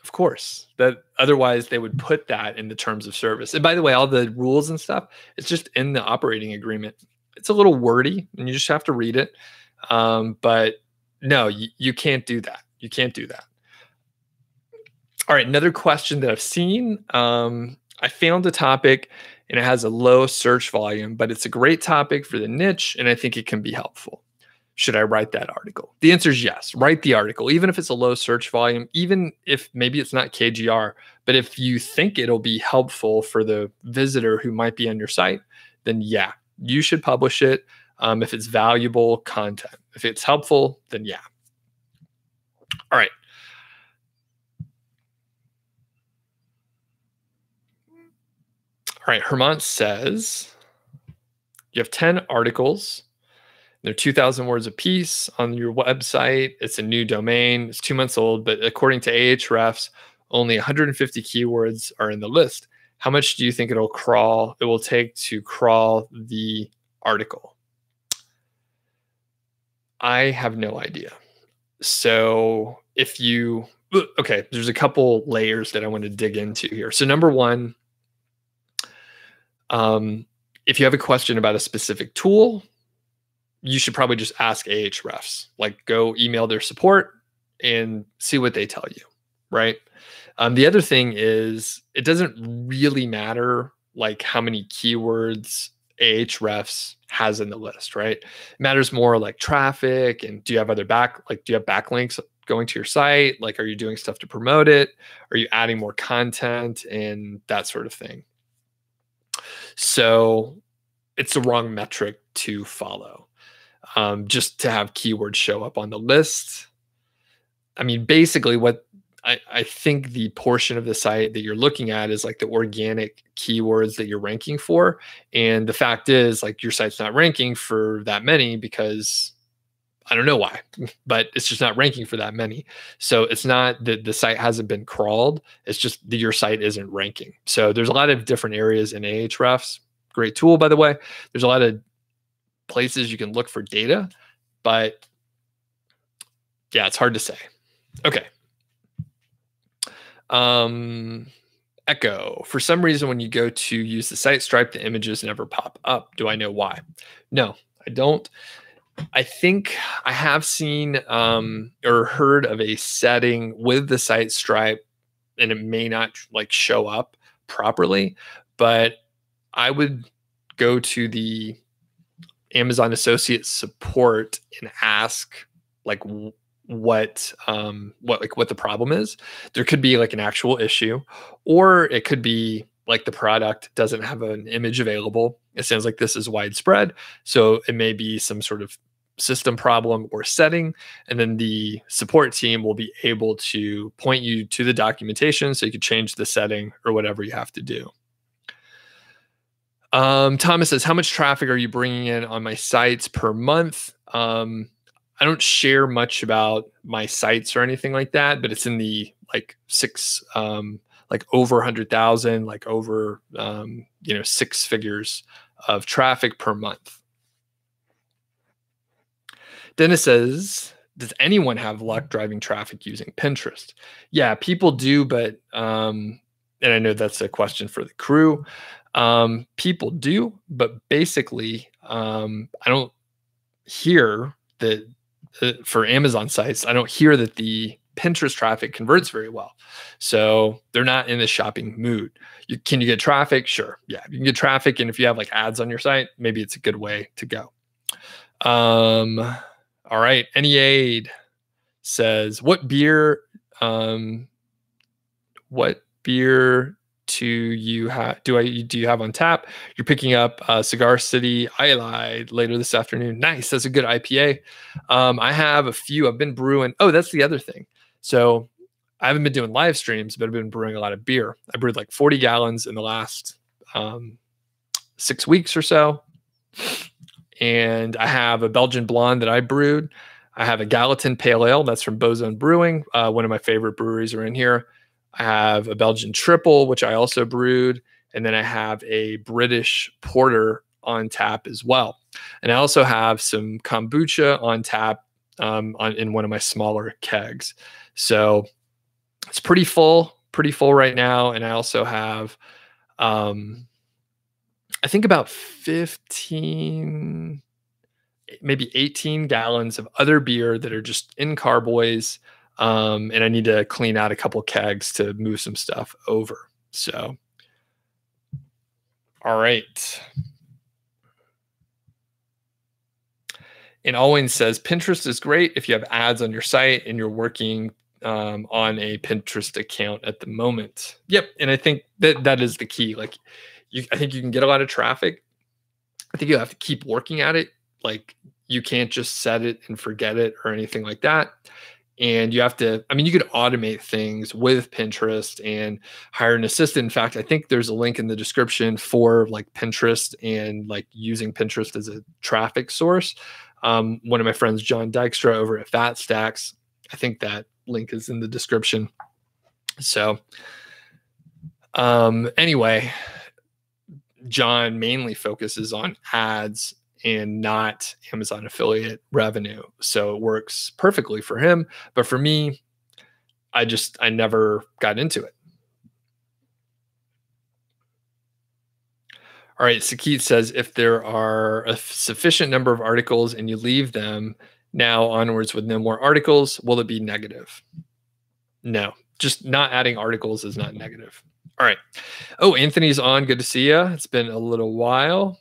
Of course, that otherwise they would put that in the terms of service. And by the way, all the rules and stuff, it's just in the operating agreement. It's a little wordy and you just have to read it. But no, you can't do that. You can't do that. All right. Another question that I've seen, I found a topic and it has a low search volume, but it's a great topic for the niche. And I think it can be helpful. Should I write that article? The answer is yes. Write the article, even if it's a low search volume, even if maybe it's not KGR, but if you think it'll be helpful for the visitor who might be on your site, then yeah, you should publish it if it's valuable content. If it's helpful, then yeah. All right. All right. Hermant says, you have 10 articles. They're 2,000 words a piece on your website. It's a new domain. It's 2 months old, but according to Ahrefs, only 150 keywords are in the list. How much do you think it will take to crawl the article? I have no idea. So okay, there's a couple layers that I want to dig into here. So number one, if you have a question about a specific tool, you should probably just ask Ahrefs. Like, go email their support and see what they tell you, right? The other thing is, it doesn't really matter like how many keywords Ahrefs has in the list, right? It matters more like traffic, and do you have backlinks going to your site? Like, are you doing stuff to promote it? Are you adding more content and that sort of thing? So it's the wrong metric to follow. Just to have keywords show up on the list. I mean, basically what I think the portion of the site that you're looking at is like the organic keywords that you're ranking for. And the fact is, like, your site's not ranking for that many because I don't know why, but it's just not ranking for that many. So it's not that the site hasn't been crawled, it's just that your site isn't ranking. So there's a lot of different areas in Ahrefs. Great tool, by the way. There's a lot of places you can look for data, but yeah, it's hard to say. Okay. Echo. For some reason, when you go to use the site stripe, the images never pop up. Do I know why? No, I don't. I think I have seen or heard of a setting with the site stripe, and it may not like show up properly, but I would go to the Amazon Associate Support and ask like what the problem is. There could be like an actual issue, or it could be like the product doesn't have an image available. It sounds like this is widespread, so it may be some sort of system problem or setting, and then the support team will be able to point you to the documentation so you can change the setting or whatever you have to do. Thomas says, how much traffic are you bringing in on my sites per month? I don't share much about my sites or anything like that, but it's in the like like over 100,000, like over, 6 figures of traffic per month. Dennis says, does anyone have luck driving traffic using Pinterest? Yeah, people do, but, and I know that's a question for the crew. People do, but basically, I don't hear that for Amazon sites, I don't hear that the Pinterest traffic converts very well. So they're not in the shopping mood. Can you get traffic? Sure. Yeah, you can get traffic. And if you have like ads on your site, maybe it's a good way to go. All right. Any Aid says, what beer do you have on tap? You're picking up Cigar City I lied later this afternoon. Nice. That's a good IPA. I have a few. I've been brewing. Oh, that's the other thing. So I haven't been doing live streams, but I've been brewing a lot of beer. I brewed like 40 gallons in the last 6 weeks or so. And I have a Belgian blonde that I brewed. I have a Gallatin Pale Ale. That's from Bozone Brewing. One of my favorite breweries are in here. I have a Belgian triple, which I also brewed. And then I have a British porter on tap as well. And I also have some kombucha on tap in one of my smaller kegs. So it's pretty full right now. And I also have, I think about 15, maybe 18 gallons of other beer that are just in carboys. And I need to clean out a couple kegs to move some stuff over. So, all right. And Owen says, Pinterest is great if you have ads on your site and you're working on a Pinterest account at the moment. Yep. And I think that is the key. Like, I think you can get a lot of traffic. I think you have to keep working at it. Like, you can't just set it and forget it or anything like that. And you have to, I mean, you could automate things with Pinterest and hire an assistant. In fact, I think there's a link in the description for like Pinterest and like using Pinterest as a traffic source. One of my friends, John Dykstra over at Fat Stacks, I think that link is in the description. So anyway, John mainly focuses on ads and not Amazon affiliate revenue. So it works perfectly for him. But for me, I never got into it. All right, Sakit says, if there are a sufficient number of articles and you leave them now onwards with no more articles, will it be negative? No, just not adding articles is not negative. All right. Oh, Anthony's on. Good to see you. It's been a little while.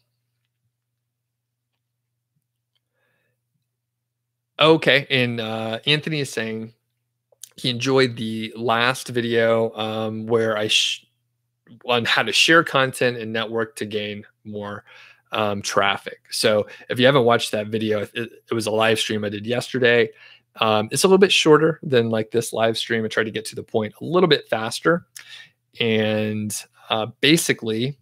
Okay, and Anthony is saying he enjoyed the last video where on how to share content and network to gain more traffic. So if you haven't watched that video, it was a live stream I did yesterday. It's a little bit shorter than like this live stream. I try to get to the point a little bit faster. And basically,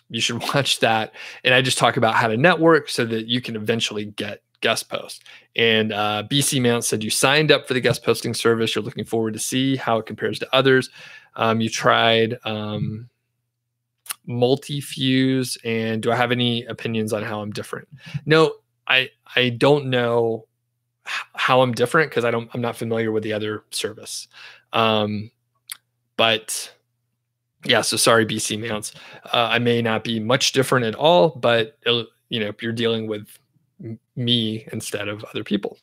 you should watch that. And I just talk about how to network so that you can eventually get guest posts. And BC Mount said you signed up for the guest posting service. You're looking forward to see how it compares to others. You tried multi-fuse, and do I have any opinions on how I'm different? No, I don't know how I'm different because I'm not familiar with the other service. But yeah, so sorry, BC Mounts. I may not be much different at all, but you're dealing with me instead of other people.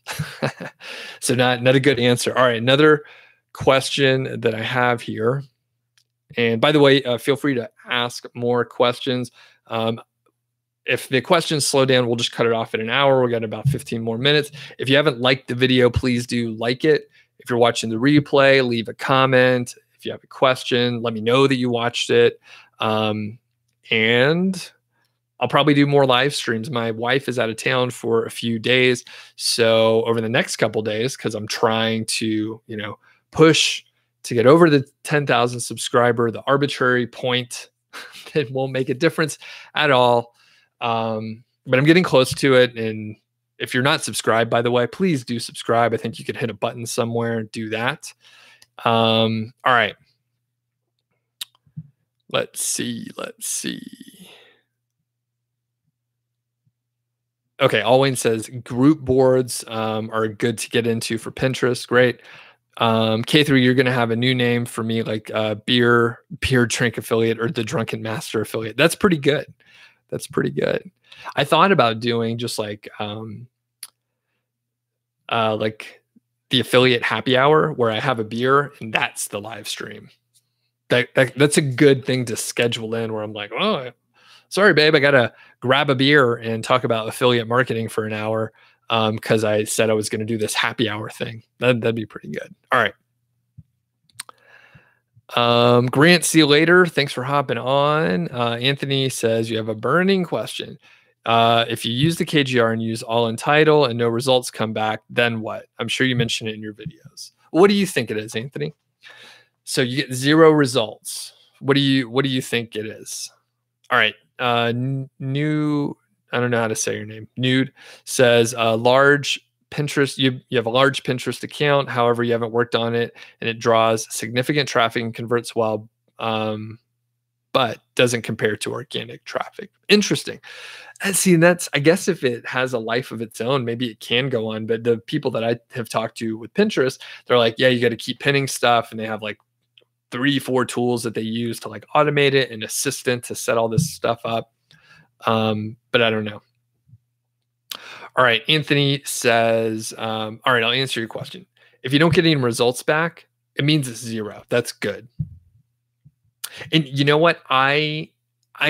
So not a good answer. All right, another question that I have here. And by the way, feel free to ask more questions. If the questions slow down, we'll just cut it off at an hour. We've got about 15 more minutes. If you haven't liked the video, please do like it. If you're watching the replay, leave a comment. If you have a question, let me know that you watched it. And I'll probably do more live streams. My wife is out of town for a few days. So over the next couple days, because I'm trying to, push to get over the 10,000 subscriber, the arbitrary point that won't make a difference at all. But I'm getting close to it. And if you're not subscribed, by the way, please do subscribe. I think you could hit a button somewhere and do that. All right. Let's see. Okay, Alwyn says group boards are good to get into for Pinterest. Great. K3, you're going to have a new name for me, like beer drink affiliate or the Drunken Master affiliate. That's pretty good. I thought about doing just like the affiliate happy hour where I have a beer and that's the live stream. That's a good thing to schedule in where I'm like, oh, sorry, babe, I got to grab a beer and talk about affiliate marketing for an hour. Because I said I was going to do this happy hour thing. That'd be pretty good. All right. Grant, see you later. Thanks for hopping on. Anthony says you have a burning question. If you use the KGR and use all Untitled and no results come back, then what? I'm sure you mentioned it in your videos. What do you think it is, Anthony? So you get 0 results. What do you think it is? All right. New. I don't know how to say your name. Nude says large Pinterest. You have a large Pinterest account. However, you haven't worked on it and it draws significant traffic and converts well, but doesn't compare to organic traffic. Interesting. And see, that's, I guess if it has a life of its own, maybe it can go on. But the people that I have talked to with Pinterest, they're like, yeah, you got to keep pinning stuff. And they have like 3-4 tools that they use to like automate it, and assistant to set all this stuff up. But I don't know. All right. Anthony says, all right, I'll answer your question. If you don't get any results back, it means it's 0. That's good. And you know what? I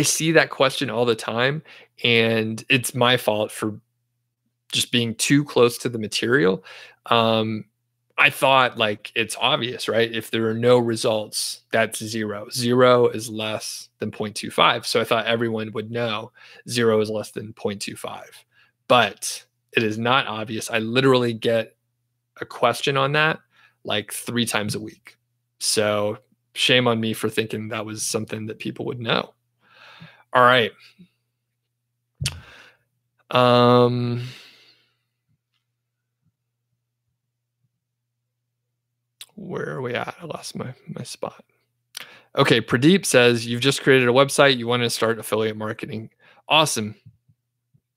see that question all the time, and it's my fault for just being too close to the material. I thought like it's obvious, right? If there are no results, that's 0. 0 is less than 0.25. So I thought everyone would know 0 is less than 0.25. But it is not obvious. I literally get a question on that like 3 times a week. So shame on me for thinking that was something that people would know. All right. Where are we at? I lost my spot. Okay, Pradeep says, you've just created a website. You want to start affiliate marketing. Awesome.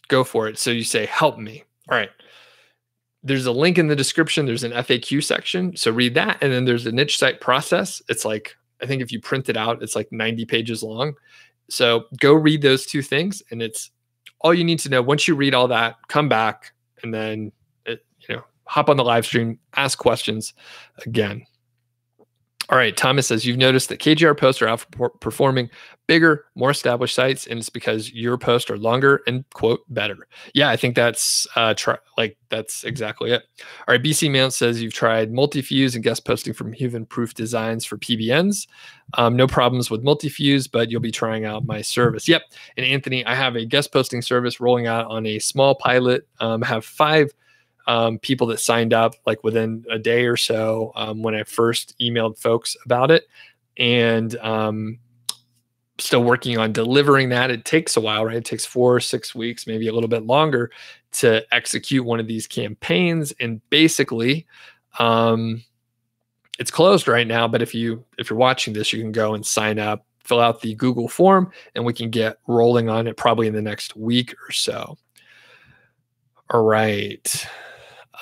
Go for it. So you say, help me. All right. There's a link in the description. There's an FAQ section. So read that. And then there's a niche site process. It's like, I think if you print it out, it's like 90 pages long. So go read those 2 things. And it's all you need to know. Once you read all that, come back and then, hop on the live stream, ask questions again. All right. Thomas says, you've noticed that KGR posts are outperforming bigger, more established sites, and it's because your posts are longer and quote better. Yeah, I think that's that's exactly it. All right. BC Mount says you've tried multi-fuse and guest posting from human-proof designs for PBNs. No problems with multi-fuse, but you'll be trying out my service. Yep. And Anthony, I have a guest posting service rolling out on a small pilot. Have 5 people that signed up like within a day or so when I first emailed folks about it. And still working on delivering that. It takes a while, right? It takes 4 or 6 weeks, maybe a little bit longer to execute one of these campaigns. And basically, it's closed right now. But if you're watching this, you can go and sign up, fill out the Google form, and we can get rolling on it probably in the next week or so. All right.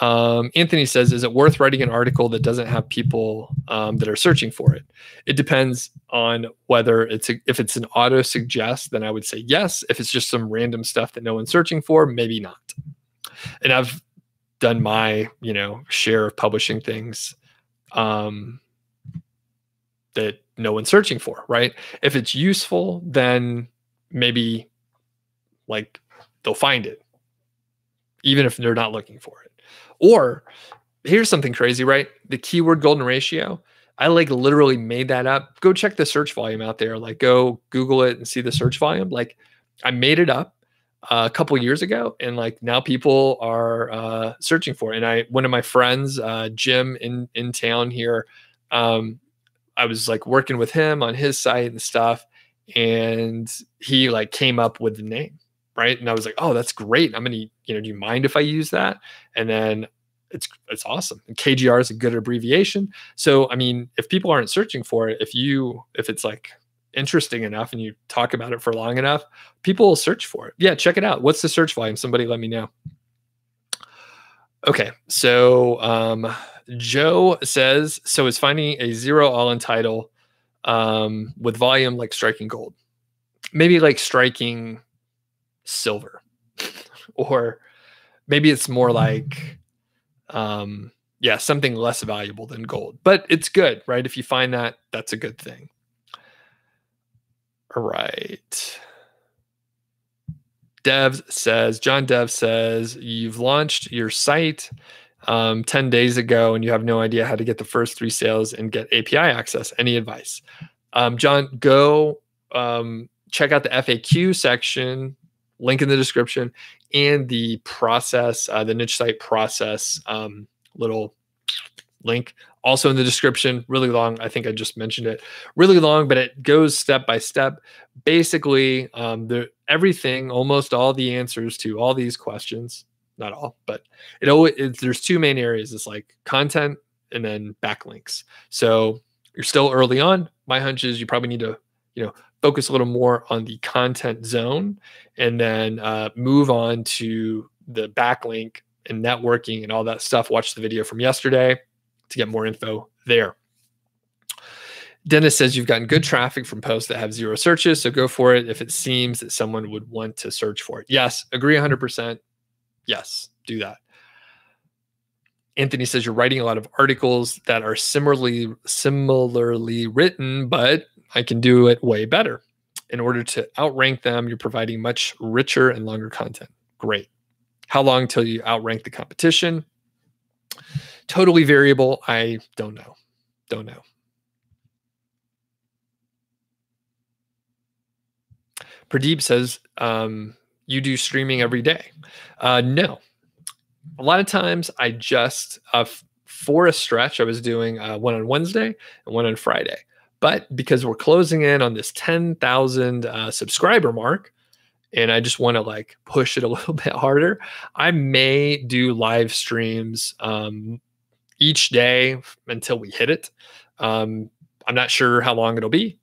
Anthony says, is it worth writing an article that doesn't have people that are searching for it? It depends on whether if it's an auto suggest, then I would say yes. If it's just some random stuff that no one's searching for, maybe not. And I've done my, share of publishing things that no one's searching for, right? If it's useful, then maybe like they'll find it, even if they're not looking for it. Or here's something crazy, right? The keyword golden ratio. I like literally made that up. Go check the search volume out there. Like go Google it and see the search volume. Like I made it up a couple years ago, and like now people are searching for it. And one of my friends, Jim in town here, I was like working with him on his site and stuff, and he like came up with the name. Right. And I was like, oh, that's great. I'm going to, do you mind if I use that? And then it's awesome. And KGR is a good abbreviation. So, I mean, if people aren't searching for it, if it's like interesting enough and you talk about it for long enough, people will search for it. Yeah. Check it out. What's the search volume? Somebody let me know. Okay. So, Joe says, so is finding a 0 all-in title with volume like striking gold? Maybe like striking silver, or maybe it's more like something less valuable than gold, but it's good, right? If you find that, that's a good thing. All right. John Dev says, you've launched your site 10 days ago and you have no idea how to get the first 3 sales and get API access. Any advice? John, go check out the FAQ section, link in the description, and the process, the niche site process little link also in the description. Really long. I think I just mentioned it. Really long, but it goes step by step. Basically, everything, almost all the answers to all these questions, not all, but there's 2 main areas. It's like content and then backlinks. So you're still early on. My hunch is you probably need to, focus a little more on the content zone, and then move on to the backlink and networking and all that stuff. Watch the video from yesterday to get more info there. Dennis says you've gotten good traffic from posts that have 0 searches, so go for it if it seems that someone would want to search for it. Yes, agree 100%. Yes, do that. Anthony says you're writing a lot of articles that are similarly written, but I can do it way better. In order to outrank them, you're providing much richer and longer content. Great. How long till you outrank the competition? Totally variable. I don't know. Pradeep says, you do streaming every day. No. A lot of times I just, for a stretch, I was doing one on Wednesday and one on Friday. But because we're closing in on this 10,000 subscriber mark, and I just want to like push it a little bit harder, I may do live streams each day until we hit it. I'm not sure how long it'll be,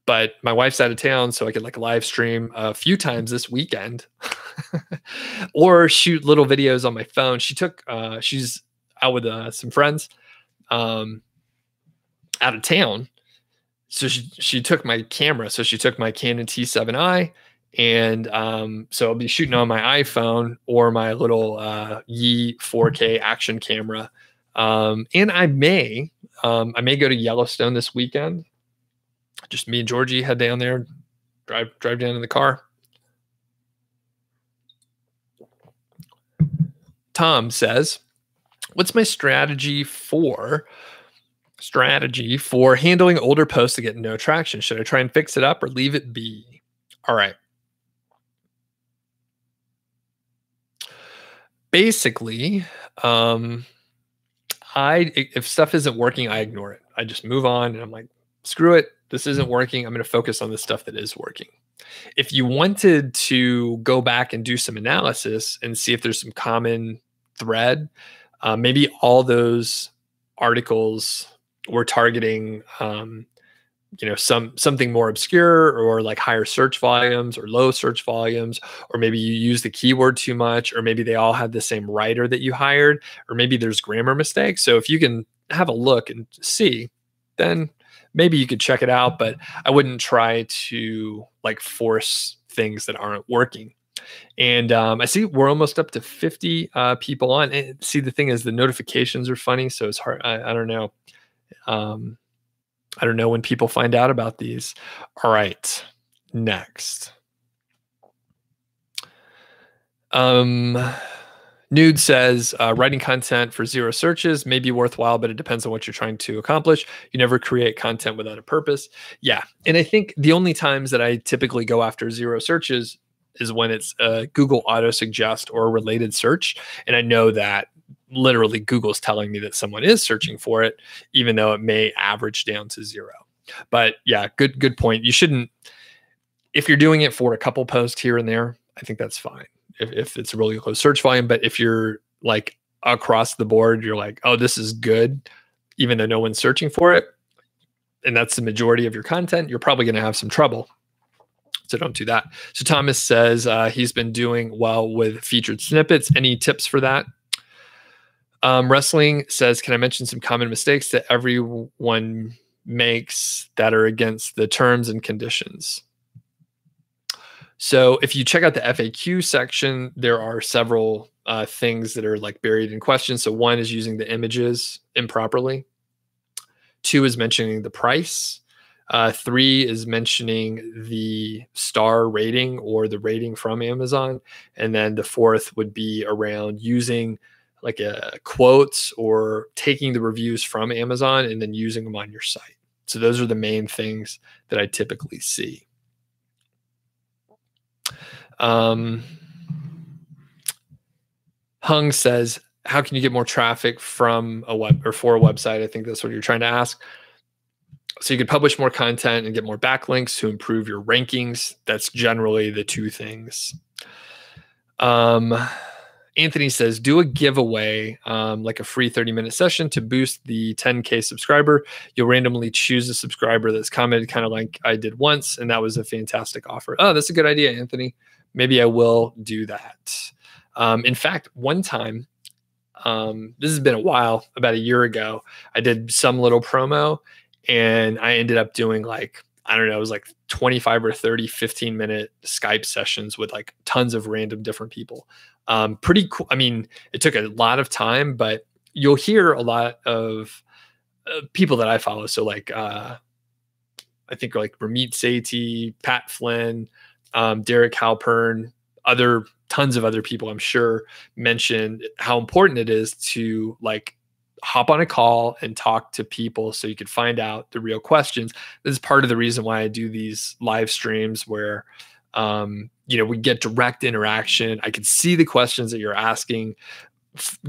but my wife's out of town, so I could like live stream a few times this weekend or shoot little videos on my phone. She's out with some friends out of town. So she took my camera. So she took my Canon T7i, and so I'll be shooting on my iPhone or my little Yi 4K action camera. And I may go to Yellowstone this weekend. Just me and Georgie head down there, drive down in the car. Tom says, what's my strategy for handling older posts that get no traction? Should I try and fix it up or leave it be? All right. Basically, um, if stuff isn't working, I ignore it. I just move on, and I'm like, screw it. This isn't working. I'm going to focus on the stuff that is working. If you wanted to go back and do some analysis and see if there's some common thread, maybe all those articles were targeting something more obscure, or like higher search volumes or low search volumes, or maybe you use the keyword too much, or maybe they all had the same writer that you hired, or maybe there's grammar mistakes. So if you can have a look and see, then maybe you could check it out, but I wouldn't try to like force things that aren't working. And I see we're almost up to 50 people on. And see, the thing is, the notifications are funny, so it's hard. I don't know. I don't know when people find out about these. All right, next. Nude says, writing content for 0 searches may be worthwhile, but it depends on what you're trying to accomplish. You never create content without a purpose. Yeah, and I think the only times that I typically go after 0 searches is when it's Google auto suggest or a related search, and I know that literally Google's telling me that someone is searching for it, even though it may average down to 0. But yeah, good point. You shouldn't, if you're doing it for a couple posts here and there, I think that's fine if it's a really low search volume. But if you're like across the board, you're like, oh, this is good, even though no one's searching for it, and that's the majority of your content, you're probably going to have some trouble. So don't do that. So Thomas says he's been doing well with featured snippets. Any tips for that? Wrestling says, can I mention some common mistakes that everyone makes that are against the terms and conditions? So if you check out the FAQ section, there are several things that are like buried in questions. So 1 is using the images improperly. 2 is mentioning the price. 3 is mentioning the star rating or the rating from Amazon. And then the 4th would be around using like quotes or taking the reviews from Amazon and then using them on your site. So those are the main things that I typically see. Hung says, how can you get more traffic from a web or for a website? I think that's what you're trying to ask. So you can publish more content and get more backlinks to improve your rankings. That's generally the 2 things. Anthony says, do a giveaway, like a free 30-minute session to boost the 10K subscriber. You'll randomly choose a subscriber that's commented, kind of like I did once, and that was a fantastic offer. Oh, that's a good idea, Anthony. Maybe I will do that. In fact, one time, this has been a while, about a year ago, I did some little promo, and I ended up doing like, I don't know, it was like 25 or 30 15-minute Skype sessions with like tons of random different people. Pretty cool. I mean, it took a lot of time, but you'll hear a lot of people that I follow. So like, I think like Ramit Sethi, Pat Flynn, Derek Halpern, tons of other people, I'm sure, mentioned how important it is to like hop on a call and talk to people so you could find out the real questions. This is part of the reason why I do these live streams where, we get direct interaction. I can see the questions that you're asking.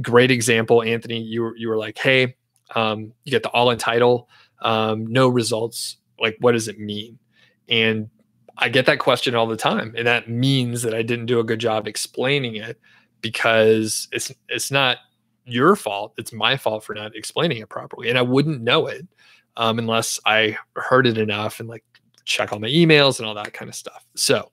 Great example, Anthony. You were like, hey, you get the all entitled, no results. Like, what does it mean? And I get that question all the time. And that means that I didn't do a good job explaining it, because it's not your fault. It's my fault for not explaining it properly. And I wouldn't know it unless I heard it enough and like check all my emails and all that kind of stuff. So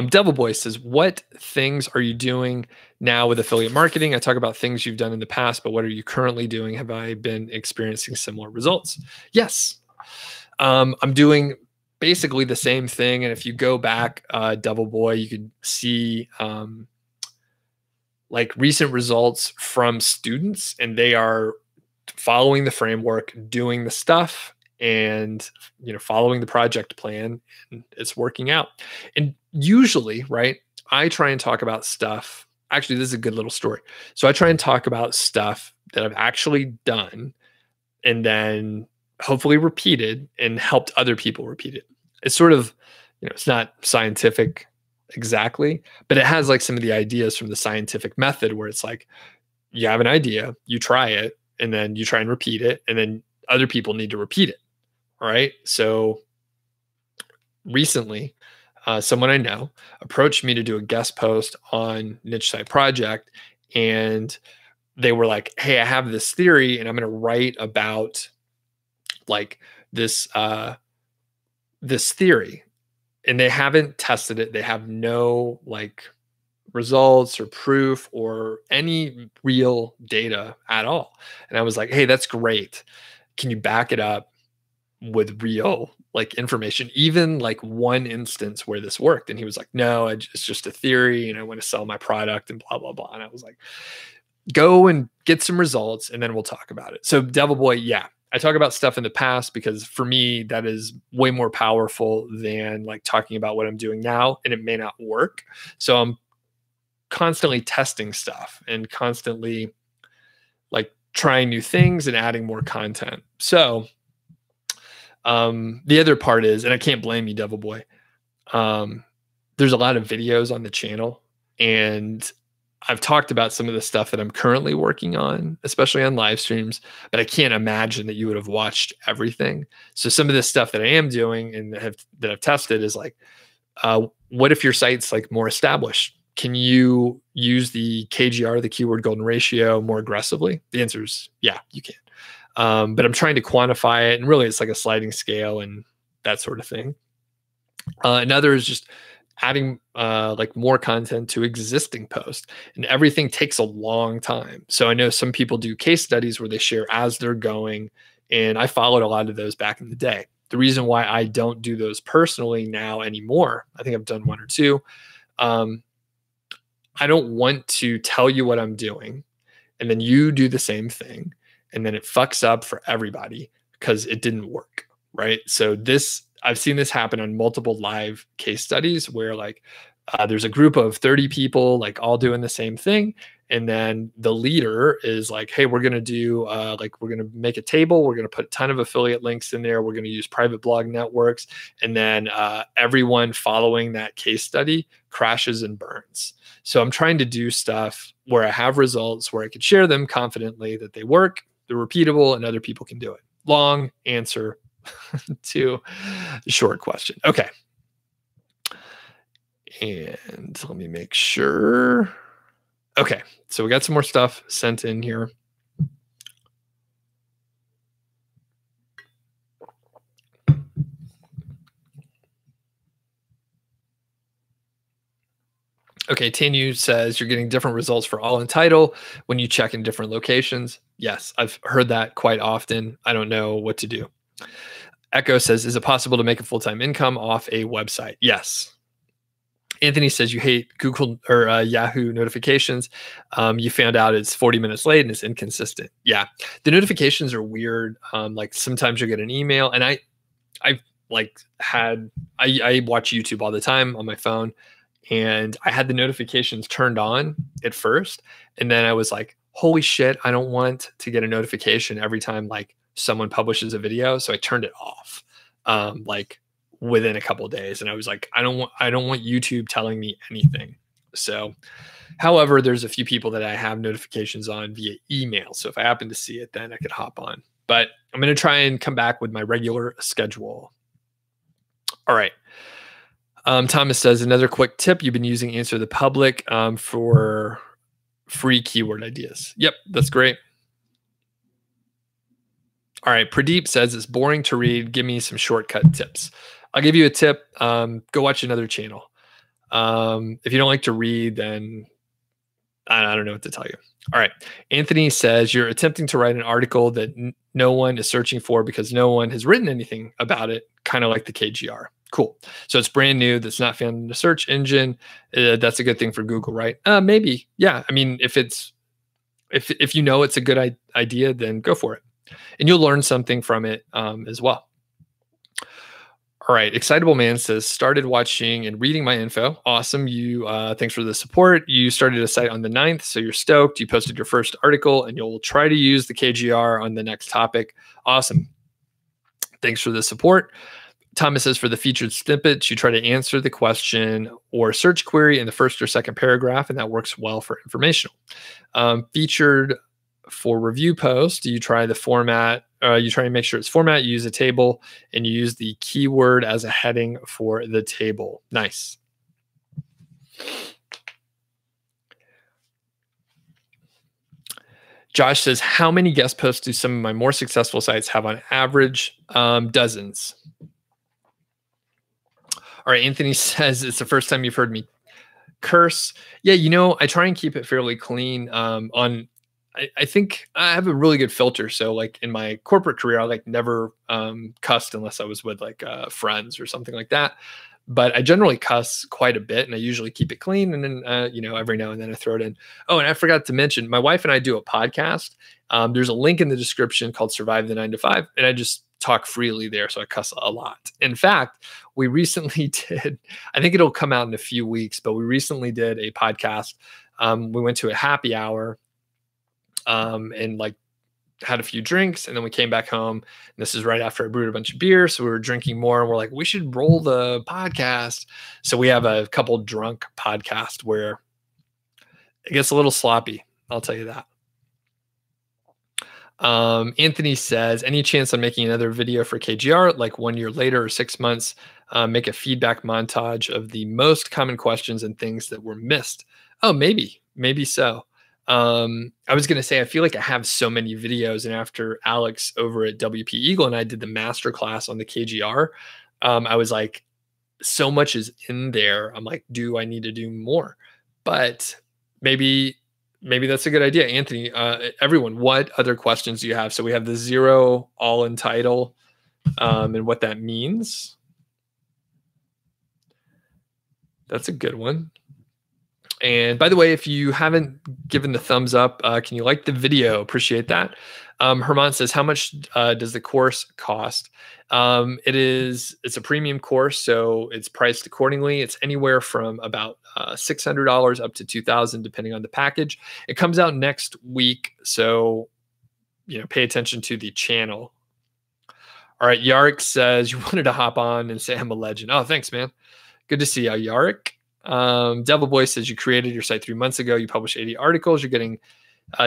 Devil Boy says, what things are you doing now with affiliate marketing? I talk about things you've done in the past, but what are you currently doing? Have I been experiencing similar results? Yes. I'm doing basically the same thing. And if you go back, Devil Boy, you could see like recent results from students, and they are following the framework, doing the stuff, and following the project plan, and it's working out. And usually, right, I try and talk about stuff. Actually, this is a good little story. So I try and talk about stuff that I've actually done and then hopefully repeated and helped other people repeat it. It's sort of, it's not scientific exactly, but it has like some of the ideas from the scientific method where it's like you have an idea, you try it, and then you try and repeat it, and then other people need to repeat it. All right. So recently, someone I know approached me to do a guest post on Niche Site Project, and they were like, "Hey, I have this theory, and I'm going to write about like this this theory." And they haven't tested it. They have no like results or proof or any real data at all. And I was like, "Hey, that's great. Can you back it up with real like information, even like one instance where this worked?" And he was like, "No, it's just a theory and I want to sell my product and blah, blah, blah." And I was like, "Go and get some results and then we'll talk about it." So Devil Boy, yeah, I talk about stuff in the past because for me, that is way more powerful than like talking about what I'm doing now, and it may not work. So I'm constantly testing stuff and constantly like trying new things and adding more content. So the other part is, and I can't blame you, Devil Boy, there's a lot of videos on the channel, and I've talked about some of the stuff that I'm currently working on, especially on live streams, but I can't imagine that you would have watched everything. So some of this stuff that I am doing and that I've tested is like, what if your site's like more established? Can you use the KGR, the keyword golden ratio, more aggressively? The answer is yeah, you can. But I'm trying to quantify it, and really it's like a sliding scale and that sort of thing. Another is just adding like more content to existing posts, and everything takes a long time. So I know some people do case studies where they share as they're going, and I followed a lot of those back in the day. The reason why I don't do those personally now anymore, I think I've done one or two. I don't want to tell you what I'm doing and then you do the same thing and then it fucks up for everybody because it didn't work, right? So I've seen this happen on multiple live case studies where like there's a group of 30 people like all doing the same thing, and then the leader is like, "Hey, we're going to do we're going to make a table, we're going to put a ton of affiliate links in there, we're going to use private blog networks," and then everyone following that case study crashes and burns. So I'm trying to do stuff where I have results where I could share them confidently that they work, they're repeatable, and other people can do it. Long answer to a short question. Okay. And let me make sure. Okay. So we got some more stuff sent in here. Okay, Tanu says you're getting different results for all Untitled when you check in different locations. Yes, I've heard that quite often. I don't know what to do. Echo says, is it possible to make a full-time income off a website? Yes. Anthony says you hate Google or Yahoo notifications. You found out it's 40 minutes late and it's inconsistent. Yeah, the notifications are weird. Like sometimes you'll get an email, and I watch YouTube all the time on my phone. And I had the notifications turned on at first. And then I was like, holy shit, I don't want to get a notification every time like someone publishes a video. So I turned it off like within a couple of days. And I was like, I don't want YouTube telling me anything. So, however, there's a few people that I have notifications on via email. So if I happen to see it, then I could hop on. But I'm going to try and come back with my regular schedule. All right. Thomas says, another quick tip you've been using Answer the Public for free keyword ideas. Yep, that's great. All right, Pradeep says, it's boring to read. Give me some shortcut tips. I'll give you a tip. Go watch another channel. If you don't like to read, then I don't know what to tell you. All right. Anthony says, you're attempting to write an article that no one is searching for because no one has written anything about it, kind of like the KGR. Cool. So it's brand new. That's not found in the search engine. That's a good thing for Google, right? Maybe. Yeah. I mean, if you know it's a good idea, then go for it. And you'll learn something from it as well. All right. Excitable Man says, started watching and reading my info. Awesome. You, thanks for the support. You started a site on the 9th, so you're stoked. You posted your first article and you'll try to use the KGR on the next topic. Awesome. Thanks for the support. Thomas says for the featured snippets, you try to answer the question or search query in the first or second paragraph, and that works well for informational. Featured for review post, you try the format. You try to make sure it's format. You use a table, and you use the keyword as a heading for the table. Nice. Josh says, how many guest posts do some of my more successful sites have on average? Dozens. All right, Anthony says, it's the first time you've heard me curse. Yeah, I try and keep it fairly clean. I think I have a really good filter. So like in my corporate career, I like never cussed unless I was with like friends or something like that. But I generally cuss quite a bit, and I usually keep it clean. And then, every now and then I throw it in. Oh, and I forgot to mention, my wife and I do a podcast. There's a link in the description called Survive the 9 to 5. And I just talk freely there. So I cuss a lot. In fact, we recently did, I think it'll come out in a few weeks, but we recently did a podcast. We went to a happy hour and like had a few drinks, and then we came back home. And this is right after I brewed a bunch of beer. So we were drinking more, and we're like, we should roll the podcast. So we have a couple drunk podcast where it gets a little sloppy. I'll tell you that. Anthony says, any chance on making another video for KGR, like 1 year later or 6 months, make a feedback montage of the most common questions and things that were missed? Oh, maybe so. I was going to say, I feel like I have so many videos, and after Alex over at WP Eagle and I did the masterclass on the KGR, I was like, so much is in there. I'm like, do I need to do more? But maybe that's a good idea. Anthony, everyone, what other questions do you have? So we have the 0 all in title, and what that means. That's a good one. And by the way, if you haven't given the thumbs up, can you like the video? Appreciate that. Herman says, how much does the course cost? It's a premium course, so it's priced accordingly. It's anywhere from about $600 up to $2,000, depending on the package. It comes out next week, so pay attention to the channel. All right, Yarik says, you wanted to hop on and say I'm a legend. Oh, thanks, man. Good to see you, Yarik. Devil Boy says, you created your site 3 months ago. You published 80 articles. You're getting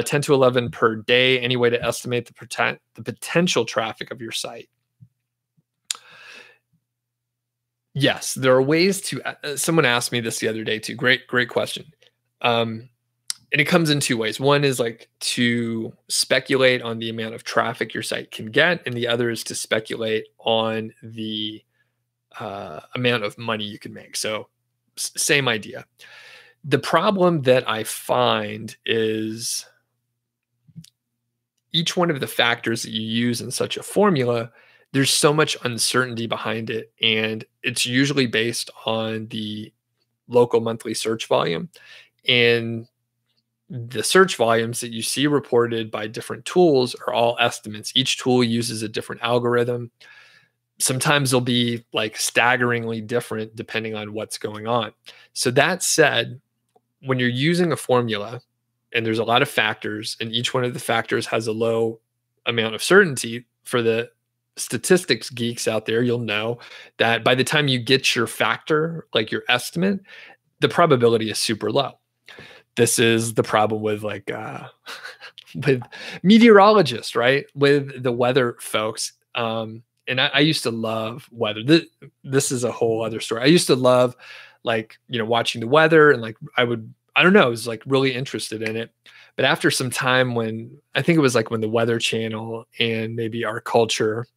10 to 11 per day. Any way to estimate the potential traffic of your site? Yes, there are ways to. Someone asked me this the other day too. Great question. And it comes in two ways. One is like to speculate on the amount of traffic your site can get, and the other is to speculate on the amount of money you can make. So same idea. The problem that I find is each one of the factors that you use in such a formula, there's so much uncertainty behind it. And it's usually based on the local monthly search volume. And the search volumes that you see reported by different tools are all estimates. Each tool uses a different algorithm. Sometimes they'll be like staggeringly different depending on what's going on. So that said, when you're using a formula and there's a lot of factors, and each one of the factors has a low amount of certainty, for the statistics geeks out there, you'll know that by the time you get your factor, like your estimate, the probability is super low. This is the problem with like with meteorologists, right? With the weather folks. And I used to love weather. This is a whole other story. I used to love like, watching the weather, and like I don't know, I was like really interested in it. But after some time, when I think it was like when the Weather Channel and maybe our culture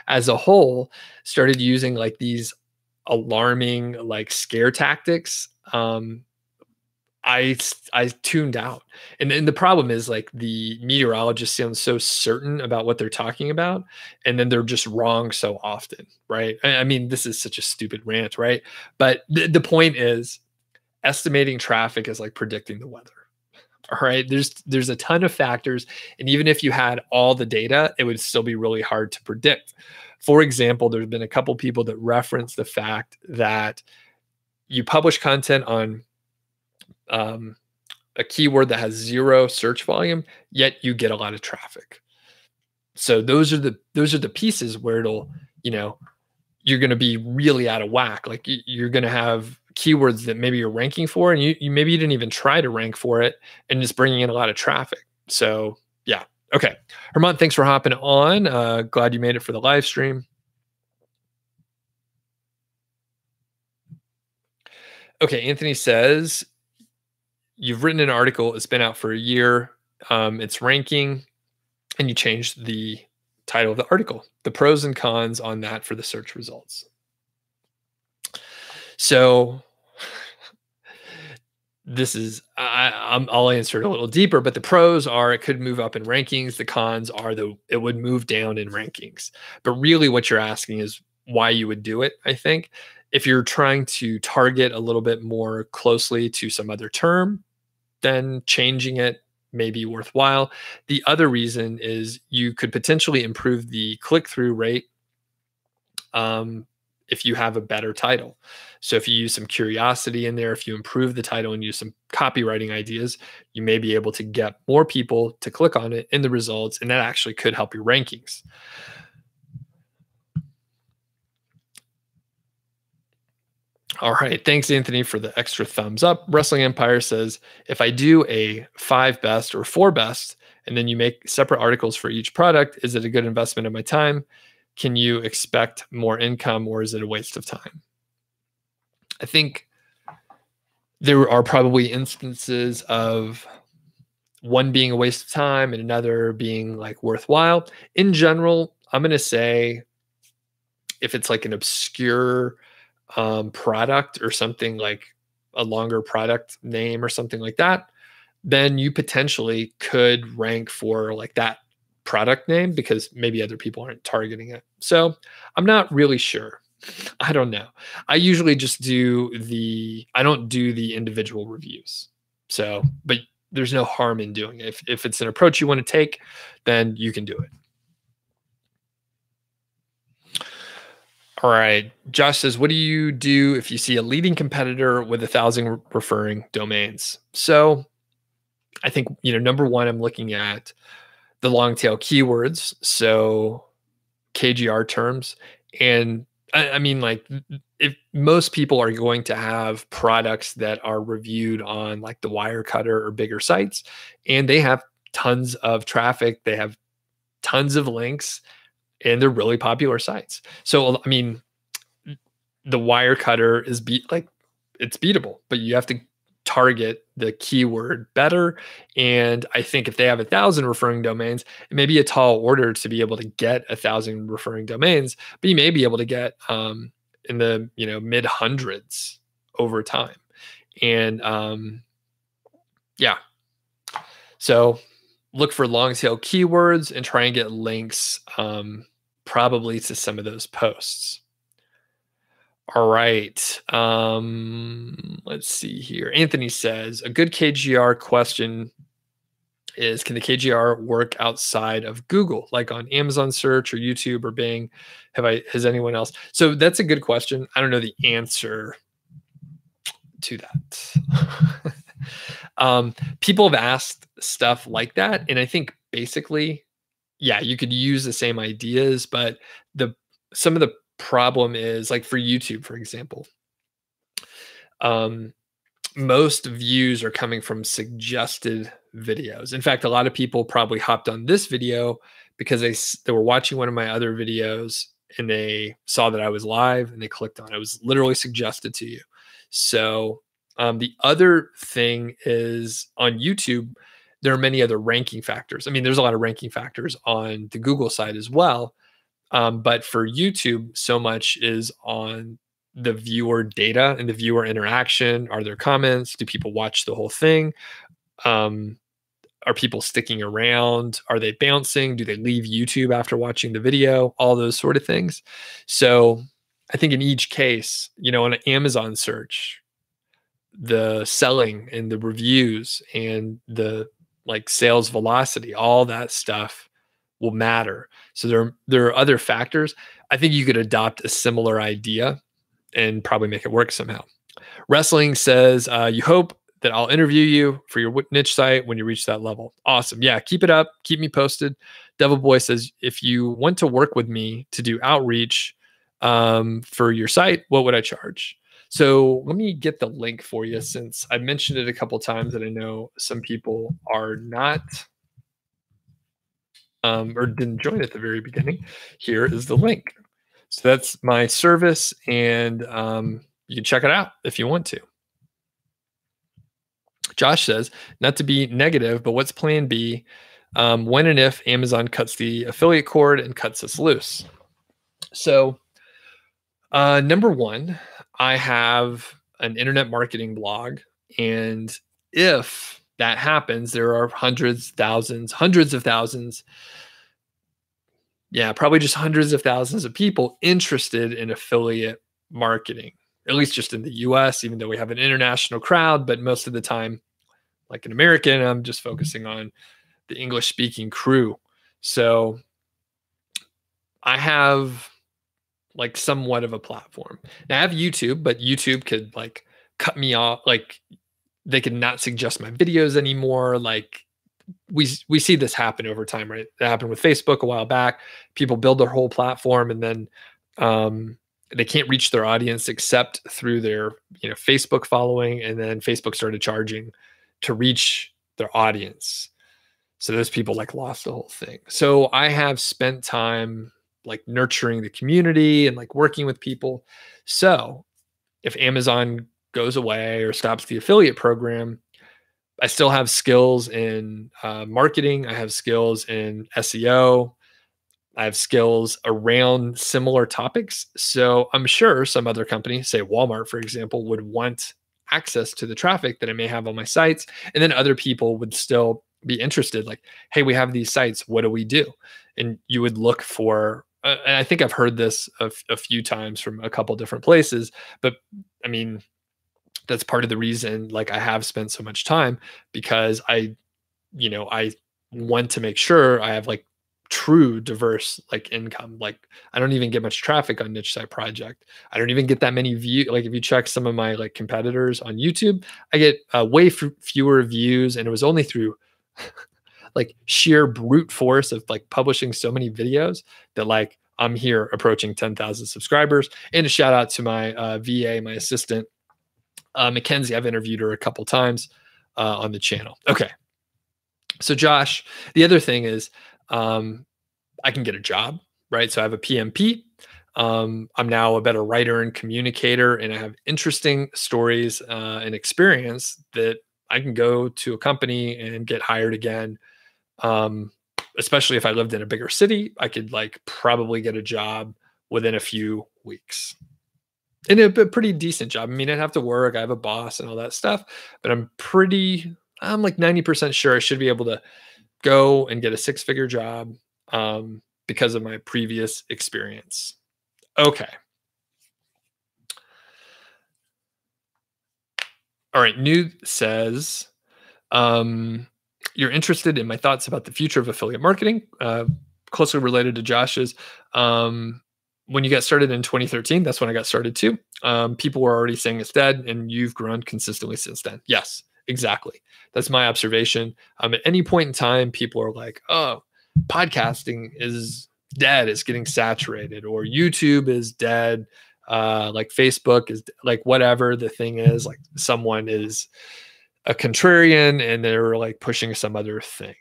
as a whole started using like these alarming like scare tactics, I tuned out. And the problem is like the meteorologists sound so certain about what they're talking about, and then they're just wrong so often, right? I mean, this is such a stupid rant, right? But the point is, estimating traffic is like predicting the weather. All right. There's a ton of factors. And even if you had all the data, it would still be really hard to predict. For example, there's been a couple people that reference the fact that you publish content on a keyword that has 0 search volume, yet you get a lot of traffic. So those are the pieces where it'll, you're going to be really out of whack. Like you're going to have keywords that maybe you're ranking for, and you maybe you didn't even try to rank for it, and just bringing in a lot of traffic. So yeah. Okay. Herman, thanks for hopping on. Glad you made it for the live stream. Okay. Anthony says, you've written an article. It's been out for a year. It's ranking, and you changed the title of the article, the pros and cons on that for the search results. So this is, I'll answer it a little deeper, but the pros are it could move up in rankings. The cons are it would move down in rankings. But really what you're asking is why you would do it, I think. If you're trying to target a little bit more closely to some other term, then changing it may be worthwhile. The other reason is you could potentially improve the click-through rate if you have a better title. So if you use some curiosity in there, if you improve the title and use some copywriting ideas, you may be able to get more people to click on it in the results, and that actually could help your rankings. All right. Thanks, Anthony, for the extra thumbs up. Wrestling Empire says, if I do a 5 best or 4 best, and then you make separate articles for each product, is it a good investment of my time? Can you expect more income, or is it a waste of time? I think there are probably instances of one being a waste of time and another being like worthwhile. In general, I'm going to say if it's like an obscure product or something, like a longer product name or something like that, then you potentially could rank for like that product name because maybe other people aren't targeting it. So I'm not really sure. I don't know. I usually just I don't do the individual reviews. So, but there's no harm in doing it. If it's an approach you want to take, then you can do it. All right. Josh says, what do you do if you see a leading competitor with 1,000 referring domains? So I think, number one, I'm looking at the long tail keywords. So KGR terms. And I mean, like, if most people are going to have products that are reviewed on like the Wirecutter or bigger sites, and they have tons of traffic, they have tons of links, and they're really popular sites. So, I mean, the Wirecutter is it's beatable, but you have to target the keyword better. And I think if they have 1,000 referring domains, it may be a tall order to be able to get 1,000 referring domains, but you may be able to get in the mid hundreds over time. And yeah, so look for long tail keywords and try and get links probably to some of those posts. All right. Let's see here. Anthony says, a good KGR question is, can the KGR work outside of Google, like on Amazon search or YouTube or Bing? Has anyone else? So that's a good question. I don't know the answer to that. People have asked stuff like that. And I think basically, yeah, you could use the same ideas, but some of the problem is, like for YouTube, for example, most views are coming from suggested videos. In fact, a lot of people probably hopped on this video because they were watching one of my other videos and they saw that I was live and they clicked on it. It was literally suggested to you. So the other thing is, on YouTube, there are many other ranking factors. I mean, there's a lot of ranking factors on the Google side as well. But for YouTube, so much is on the viewer data and the viewer interaction. Are there comments? Do people watch the whole thing? Are people sticking around? Are they bouncing? Do they leave YouTube after watching the video? All those sort of things. So I think in each case, on an Amazon search, the selling and the reviews and the sales velocity, all that stuff will matter. So there are other factors. I think you could adopt a similar idea and probably make it work somehow. Wrestling says, you hope that I'll interview you for your niche site when you reach that level. Awesome. Yeah, keep it up. Keep me posted. Devil Boy says, if you want to work with me to do outreach, for your site, what would I charge? So let me get the link for you, since I mentioned it a couple times and I know some people are not or didn't join at the very beginning. Here is the link. So that's my service, and you can check it out if you want to. Josh says, not to be negative, but what's plan B when and if Amazon cuts the affiliate cord and cuts us loose? So, number one, I have an internet marketing blog. And if that happens, there are hundreds of thousands. Yeah, probably just hundreds of thousands of people interested in affiliate marketing, at least just in the US, even though we have an international crowd. But most of the time, like an American, I'm just focusing on the English speaking crew. So I have like somewhat of a platform. Now I have YouTube, but YouTube could like cut me off. Like they could not suggest my videos anymore. Like we see this happen over time, right? That happened with Facebook a while back. People build their whole platform and then they can't reach their audience except through their Facebook following, and then Facebook started charging to reach their audience. So those people like lost the whole thing. So I have spent time like nurturing the community and like working with people. So if Amazon goes away or stops the affiliate program, I still have skills in marketing. I have skills in SEO. I have skills around similar topics. So I'm sure some other company, say Walmart, for example, would want access to the traffic that I may have on my sites. And then other people would still be interested, like, hey, we have these sites. What do we do? And you would look for, and I think I've heard this a few times from a couple different places, but I mean, that's part of the reason like I have spent so much time, because I want to make sure I have like true diverse like income. Like I don't even get much traffic on Niche Site Project. I don't even get that many views. Like if you check some of my like competitors on YouTube, I get way fewer views, and it was only through like sheer brute force of like publishing so many videos that like I'm here approaching 10,000 subscribers. And a shout out to my VA, my assistant, Mackenzie. I've interviewed her a couple times on the channel. Okay. So Josh, the other thing is I can get a job, right? So I have a PMP. I'm now a better writer and communicator, and I have interesting stories and experience that I can go to a company and get hired again. Especially if I lived in a bigger city, I could like probably get a job within a few weeks. And a pretty decent job. I mean, I'd have to work. I have a boss and all that stuff, but I'm like 90% sure I should be able to go and get a 6-figure job because of my previous experience. Okay. All right. New says, you're interested in my thoughts about the future of affiliate marketing, closely related to Josh's. When you got started in 2013, that's when I got started too. People were already saying it's dead, and you've grown consistently since then. Yes, exactly. That's my observation. At any point in time, people are like, oh, podcasting is dead. It's getting saturated, or YouTube is dead. Like Facebook is like whatever the thing is, like someone is a contrarian and they're like pushing some other thing.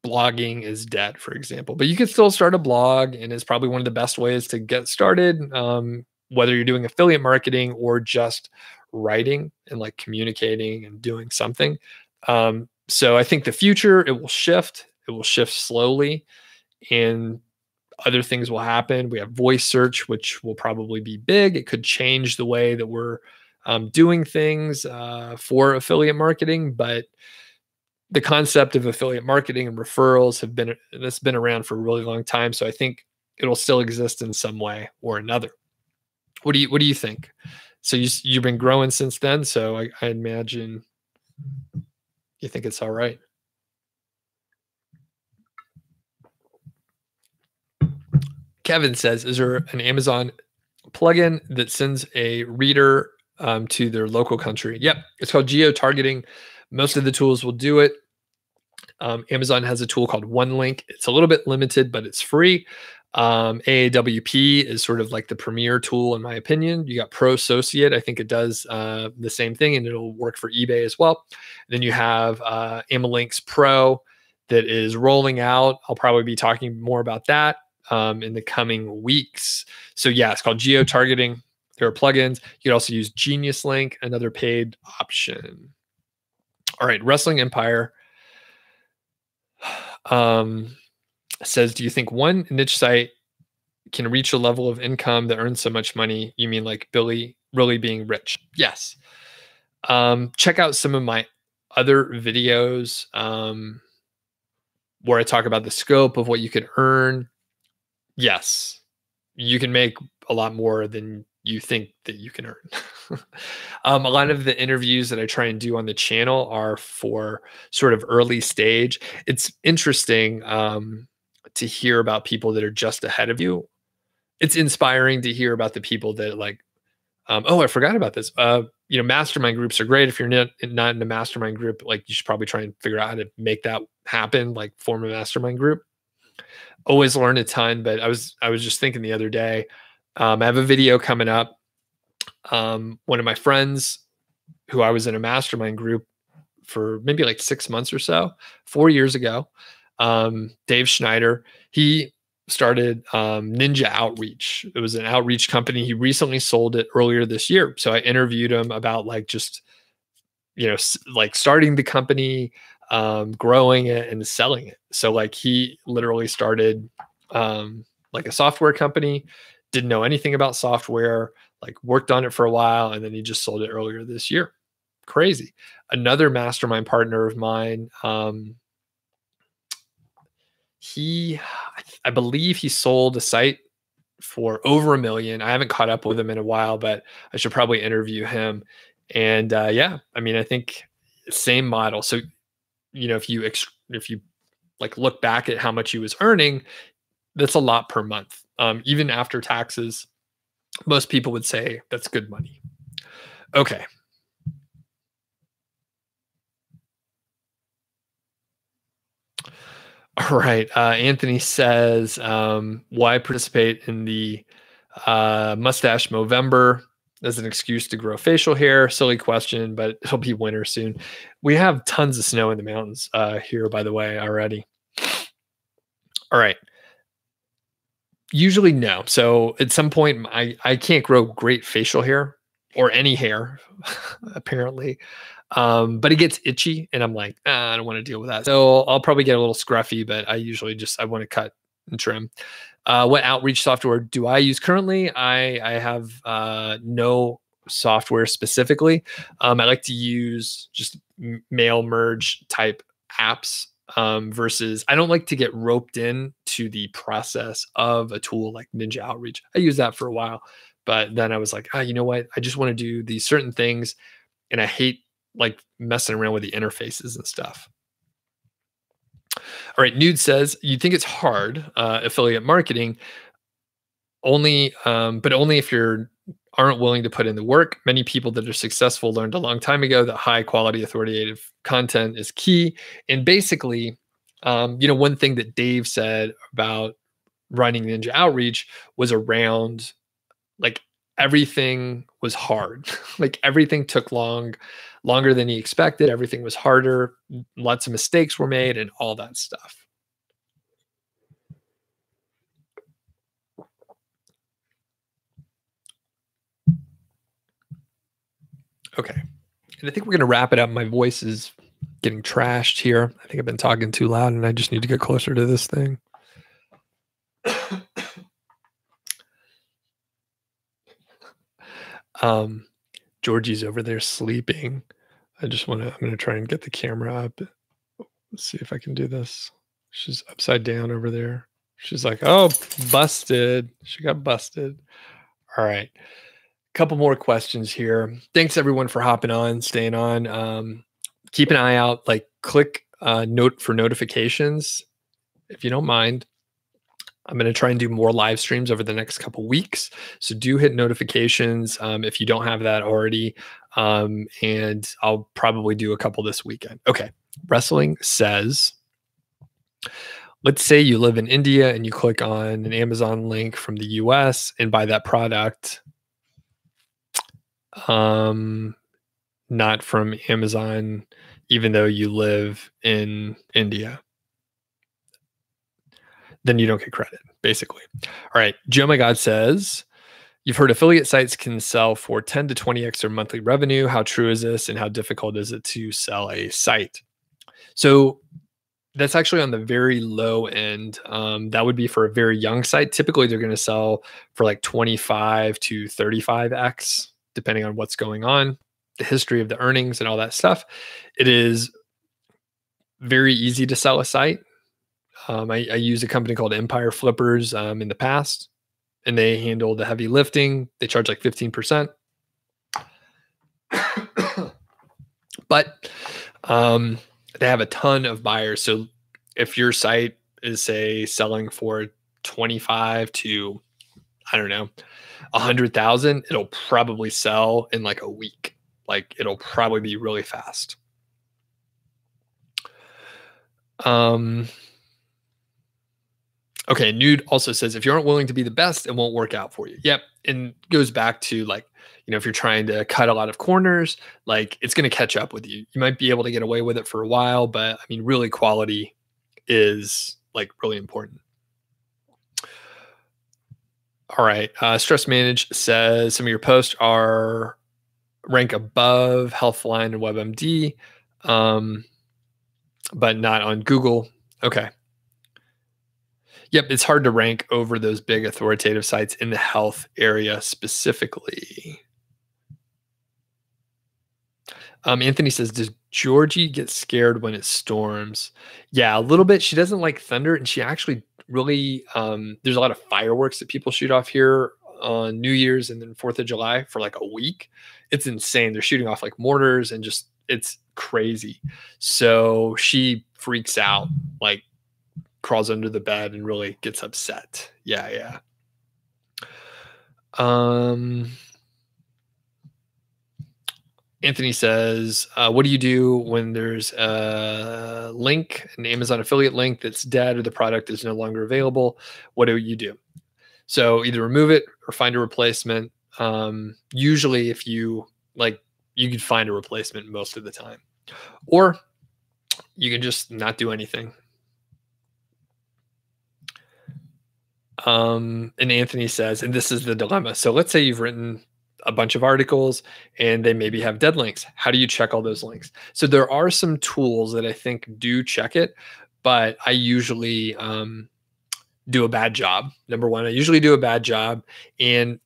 Blogging is dead, for example, but you can still start a blog, and it's probably one of the best ways to get started. Whether you're doing affiliate marketing or just writing and like communicating and doing something. So I think the future, it will shift slowly, and other things will happen. We have voice search, which will probably be big. It could change the way that we're doing things for affiliate marketing, but the concept of affiliate marketing and referrals that's been around for a really long time. So I think it'll still exist in some way or another. What do you think? So you've been growing since then. So I imagine you think it's all right. Kevin says, is there an Amazon plugin that sends a reader to their local country? Yep. It's called geo-targeting. Most of the tools will do it. Amazon has a tool called OneLink. It's a little bit limited, but it's free. AAWP is sort of like the premier tool, in my opinion. You got Pro Associate. I think it does the same thing, and it'll work for eBay as well. Then you have Amalinks Pro that is rolling out. I'll probably be talking more about that in the coming weeks. So yeah, it's called geo-targeting. There are plugins. You can also use Genius Link, another paid option. All right, Wrestling Empire says, do you think one niche site can reach a level of income that earns so much money? You mean like Billy really being rich? Yes. Check out some of my other videos where I talk about the scope of what you could earn. Yes, you can make a lot more than you think that you can earn. A lot of the interviews that I try and do on the channel are for sort of early stage. It's interesting to hear about people that are just ahead of you. It's inspiring to hear about the people that like, oh, I forgot about this. Mastermind groups are great. If you're not in a mastermind group, like you should probably try and figure out how to make that happen, like form a mastermind group. Always learn a ton, but I was just thinking the other day, I have a video coming up. One of my friends who I was in a mastermind group for maybe like 6 months or so, 4 years ago, Dave Schneider, he started Ninja Outreach. It was an outreach company. He recently sold it earlier this year. So I interviewed him about like just, like starting the company, growing it and selling it. So like he literally started like a software company, didn't know anything about software, like worked on it for a while, and then he just sold it earlier this year. Crazy. Another mastermind partner of mine, I believe he sold a site for over $1 million. I haven't caught up with him in a while, but I should probably interview him. And yeah, I mean, I think same model. So, if you like look back at how much he was earning, that's a lot per month. Even after taxes, most people would say that's good money. Okay. All right. Anthony says, why participate in the Moustache Movember as an excuse to grow facial hair? Silly question, but it'll be winter soon. We have tons of snow in the mountains here, by the way, already. All right. Usually no. So at some point, I can't grow great facial hair or any hair, apparently. But it gets itchy and I'm like, I don't want to deal with that. So I'll probably get a little scruffy, but I usually I want to cut and trim. What outreach software do I use currently? I have no software specifically. I like to use just mail merge type apps versus I don't like to get roped in to the process of a tool like Ninja Outreach. I used that for a while, but then I was like, you know what? I just want to do these certain things, and I hate like messing around with the interfaces and stuff. All right, Nude says, you think it's hard affiliate marketing only, but only if you're aren't willing to put in the work. Many people that are successful learned a long time ago that high quality authoritative content is key. And basically, one thing that Dave said about running Ninja Outreach was around like everything was hard. Like everything took longer than he expected. Everything was harder. Lots of mistakes were made and all that stuff. Okay. And I think we're going to wrap it up. My voice is getting trashed here. I think I've been talking too loud and I just need to get closer to this thing. Georgie's over there sleeping. I'm going to try and get the camera up. Let's see if I can do this. She's upside down over there. She's like, oh, busted. She got busted. All right. Couple more questions here. Thanks everyone for hopping on, staying on. Keep an eye out, like click note for notifications if you don't mind. I'm going to try and do more live streams over the next couple weeks. So do hit notifications if you don't have that already. And I'll probably do a couple this weekend. Okay. Wrestling says, Let's say you live in India and you click on an Amazon link from the US and buy that product, um, not from Amazon, even though you live in India, then you don't get credit, basically. All right. Joe My God says, you've heard affiliate sites can sell for 10 to 20x their monthly revenue. How true is this, and how difficult is it to sell a site? So that's actually on the very low end. That would be for a very young site. Typically, they're going to sell for like 25 to 35x, depending on what's going on, the history of the earnings, and all that stuff. It is very easy to sell a site. I use a company called Empire Flippers in the past, and they handle the heavy lifting. They charge like 15%. But they have a ton of buyers. So if your site is, say, selling for 25 to, I don't know, 100,000, it'll probably sell in like a week. Like it'll probably be really fast. Okay, Nude also says, if you aren't willing to be the best, it won't work out for you. Yep. And goes back to like, if you're trying to cut a lot of corners, like it's going to catch up with you. You might be able to get away with it for a while, but I mean, really quality is like really important. All right. Stress Manage says some of your posts are rank above Healthline and WebMD, but not on Google. Okay. Yep, it's hard to rank over those big authoritative sites in the health area specifically. Anthony says, does Georgie get scared when it storms? Yeah, a little bit. She doesn't like thunder, and she actually really, there's a lot of fireworks that people shoot off here on New Year's and then 4th of July for like a week. It's insane. They're shooting off like mortars and just, it's crazy. So she freaks out, like crawls under the bed and really gets upset. Yeah. Anthony says, what do you do when there's a link, an Amazon affiliate link that's dead or the product is no longer available? What do you do? So either remove it or find a replacement. Usually if you like, you can find a replacement most of the time, or you can just not do anything. And Anthony says, and this is the dilemma. So let's say you've written a bunch of articles and they maybe have dead links. How do you check all those links? So there are some tools that I think do check it, but I usually do a bad job. Number one, I usually do a bad job. And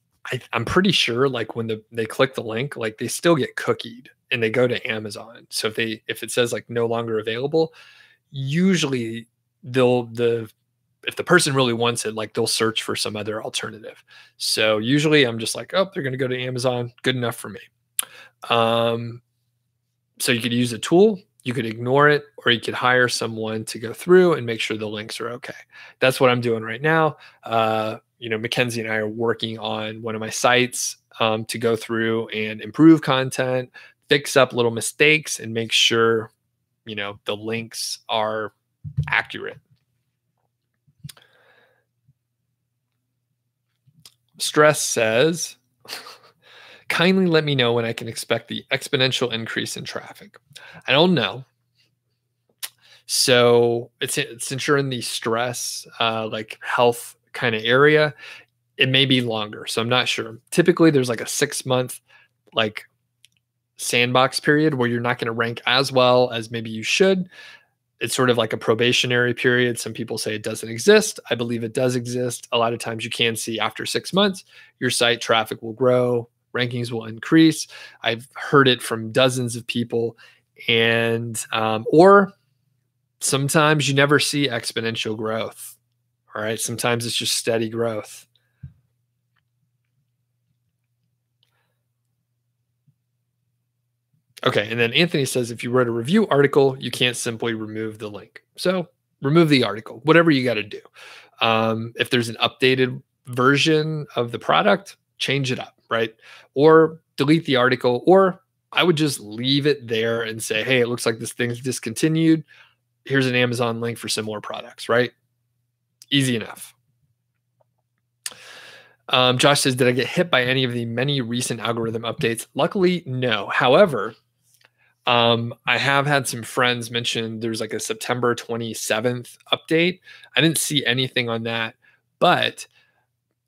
I'm pretty sure like when they click the link, like they still get cookied and they go to Amazon. So if it says like no longer available, usually if the person really wants it, like they'll search for some other alternative. So usually I'm just like, oh, they're going to go to Amazon. Good enough for me. So you could use a tool, you could ignore it, or you could hire someone to go through and make sure the links are okay. That's what I'm doing right now. Mackenzie and I are working on one of my sites to go through and improve content, fix up little mistakes, and make sure, the links are accurate. Stress says, kindly let me know when I can expect the exponential increase in traffic. I don't know. So it's ensuring the stress, like health kind of area. It may be longer. So I'm not sure. Typically there's like a 6-month like sandbox period where you're not going to rank as well as maybe you should. It's sort of like a probationary period. Some people say it doesn't exist. I believe it does exist. A lot of times you can see after 6 months, your site traffic will grow, rankings will increase. I've heard it from dozens of people. And, or sometimes you never see exponential growth. All right. Sometimes it's just steady growth. Okay, and then Anthony says, if you wrote a review article, you can't simply remove the link. So remove the article, whatever you got to do. If there's an updated version of the product, change it up, right? Or delete the article, or I would just leave it there and say, hey, it looks like this thing's discontinued. Here's an Amazon link for similar products, right? Easy enough. Josh says, did I get hit by any of the many recent algorithm updates? Luckily, no. However, I have had some friends mention there's like a September 27th update. I didn't see anything on that, but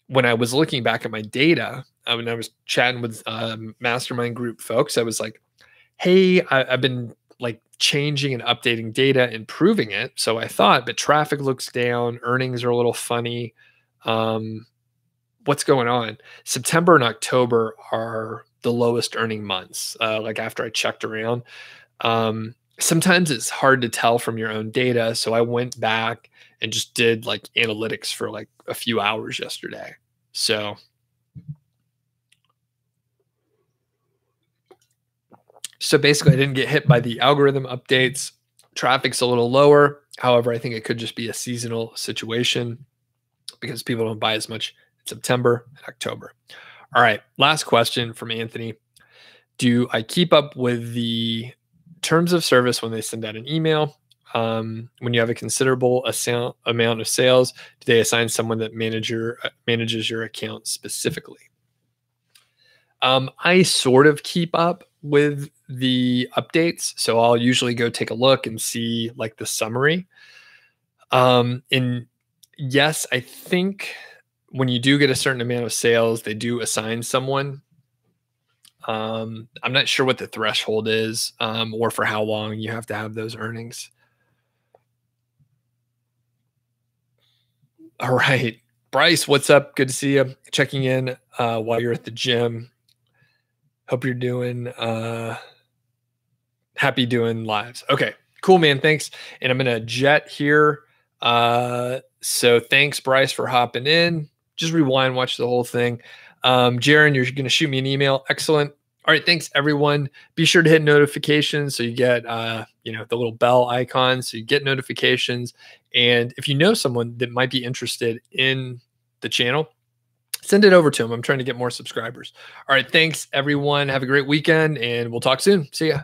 when I was looking back at my data, when I was chatting with mastermind group folks, I was like, hey, I've been like changing and updating data, improving it. So I thought, but traffic looks down, earnings are a little funny. What's going on? September and October are the lowest earning months. Like after I checked around, sometimes it's hard to tell from your own data. So I went back and just did like analytics for like a few hours yesterday. So basically I didn't get hit by the algorithm updates. Traffic's a little lower. However, I think it could just be a seasonal situation because people don't buy as much in September and October. All right, last question from Anthony. Do I keep up with the terms of service when they send out an email? When you have a considerable amount of sales, do they assign someone that manages your account specifically? I sort of keep up with the updates. So I'll usually go take a look and see like the summary. And yes, I think when you do get a certain amount of sales, they do assign someone. I'm not sure what the threshold is, or for how long you have to have those earnings. All right. Bryce, what's up? Good to see you. Checking in while you're at the gym. Hope you're doing happy doing lives. Okay, cool, man. Thanks. And I'm gonna jet here. So thanks, Bryce, for hopping in. Just rewind, watch the whole thing. Jaron, you're gonna shoot me an email. Excellent. All right, thanks everyone. Be sure to hit notifications so you get the little bell icon so you get notifications. And if you know someone that might be interested in the channel, send it over to them. I'm trying to get more subscribers. All right, thanks everyone. Have a great weekend and we'll talk soon. See ya.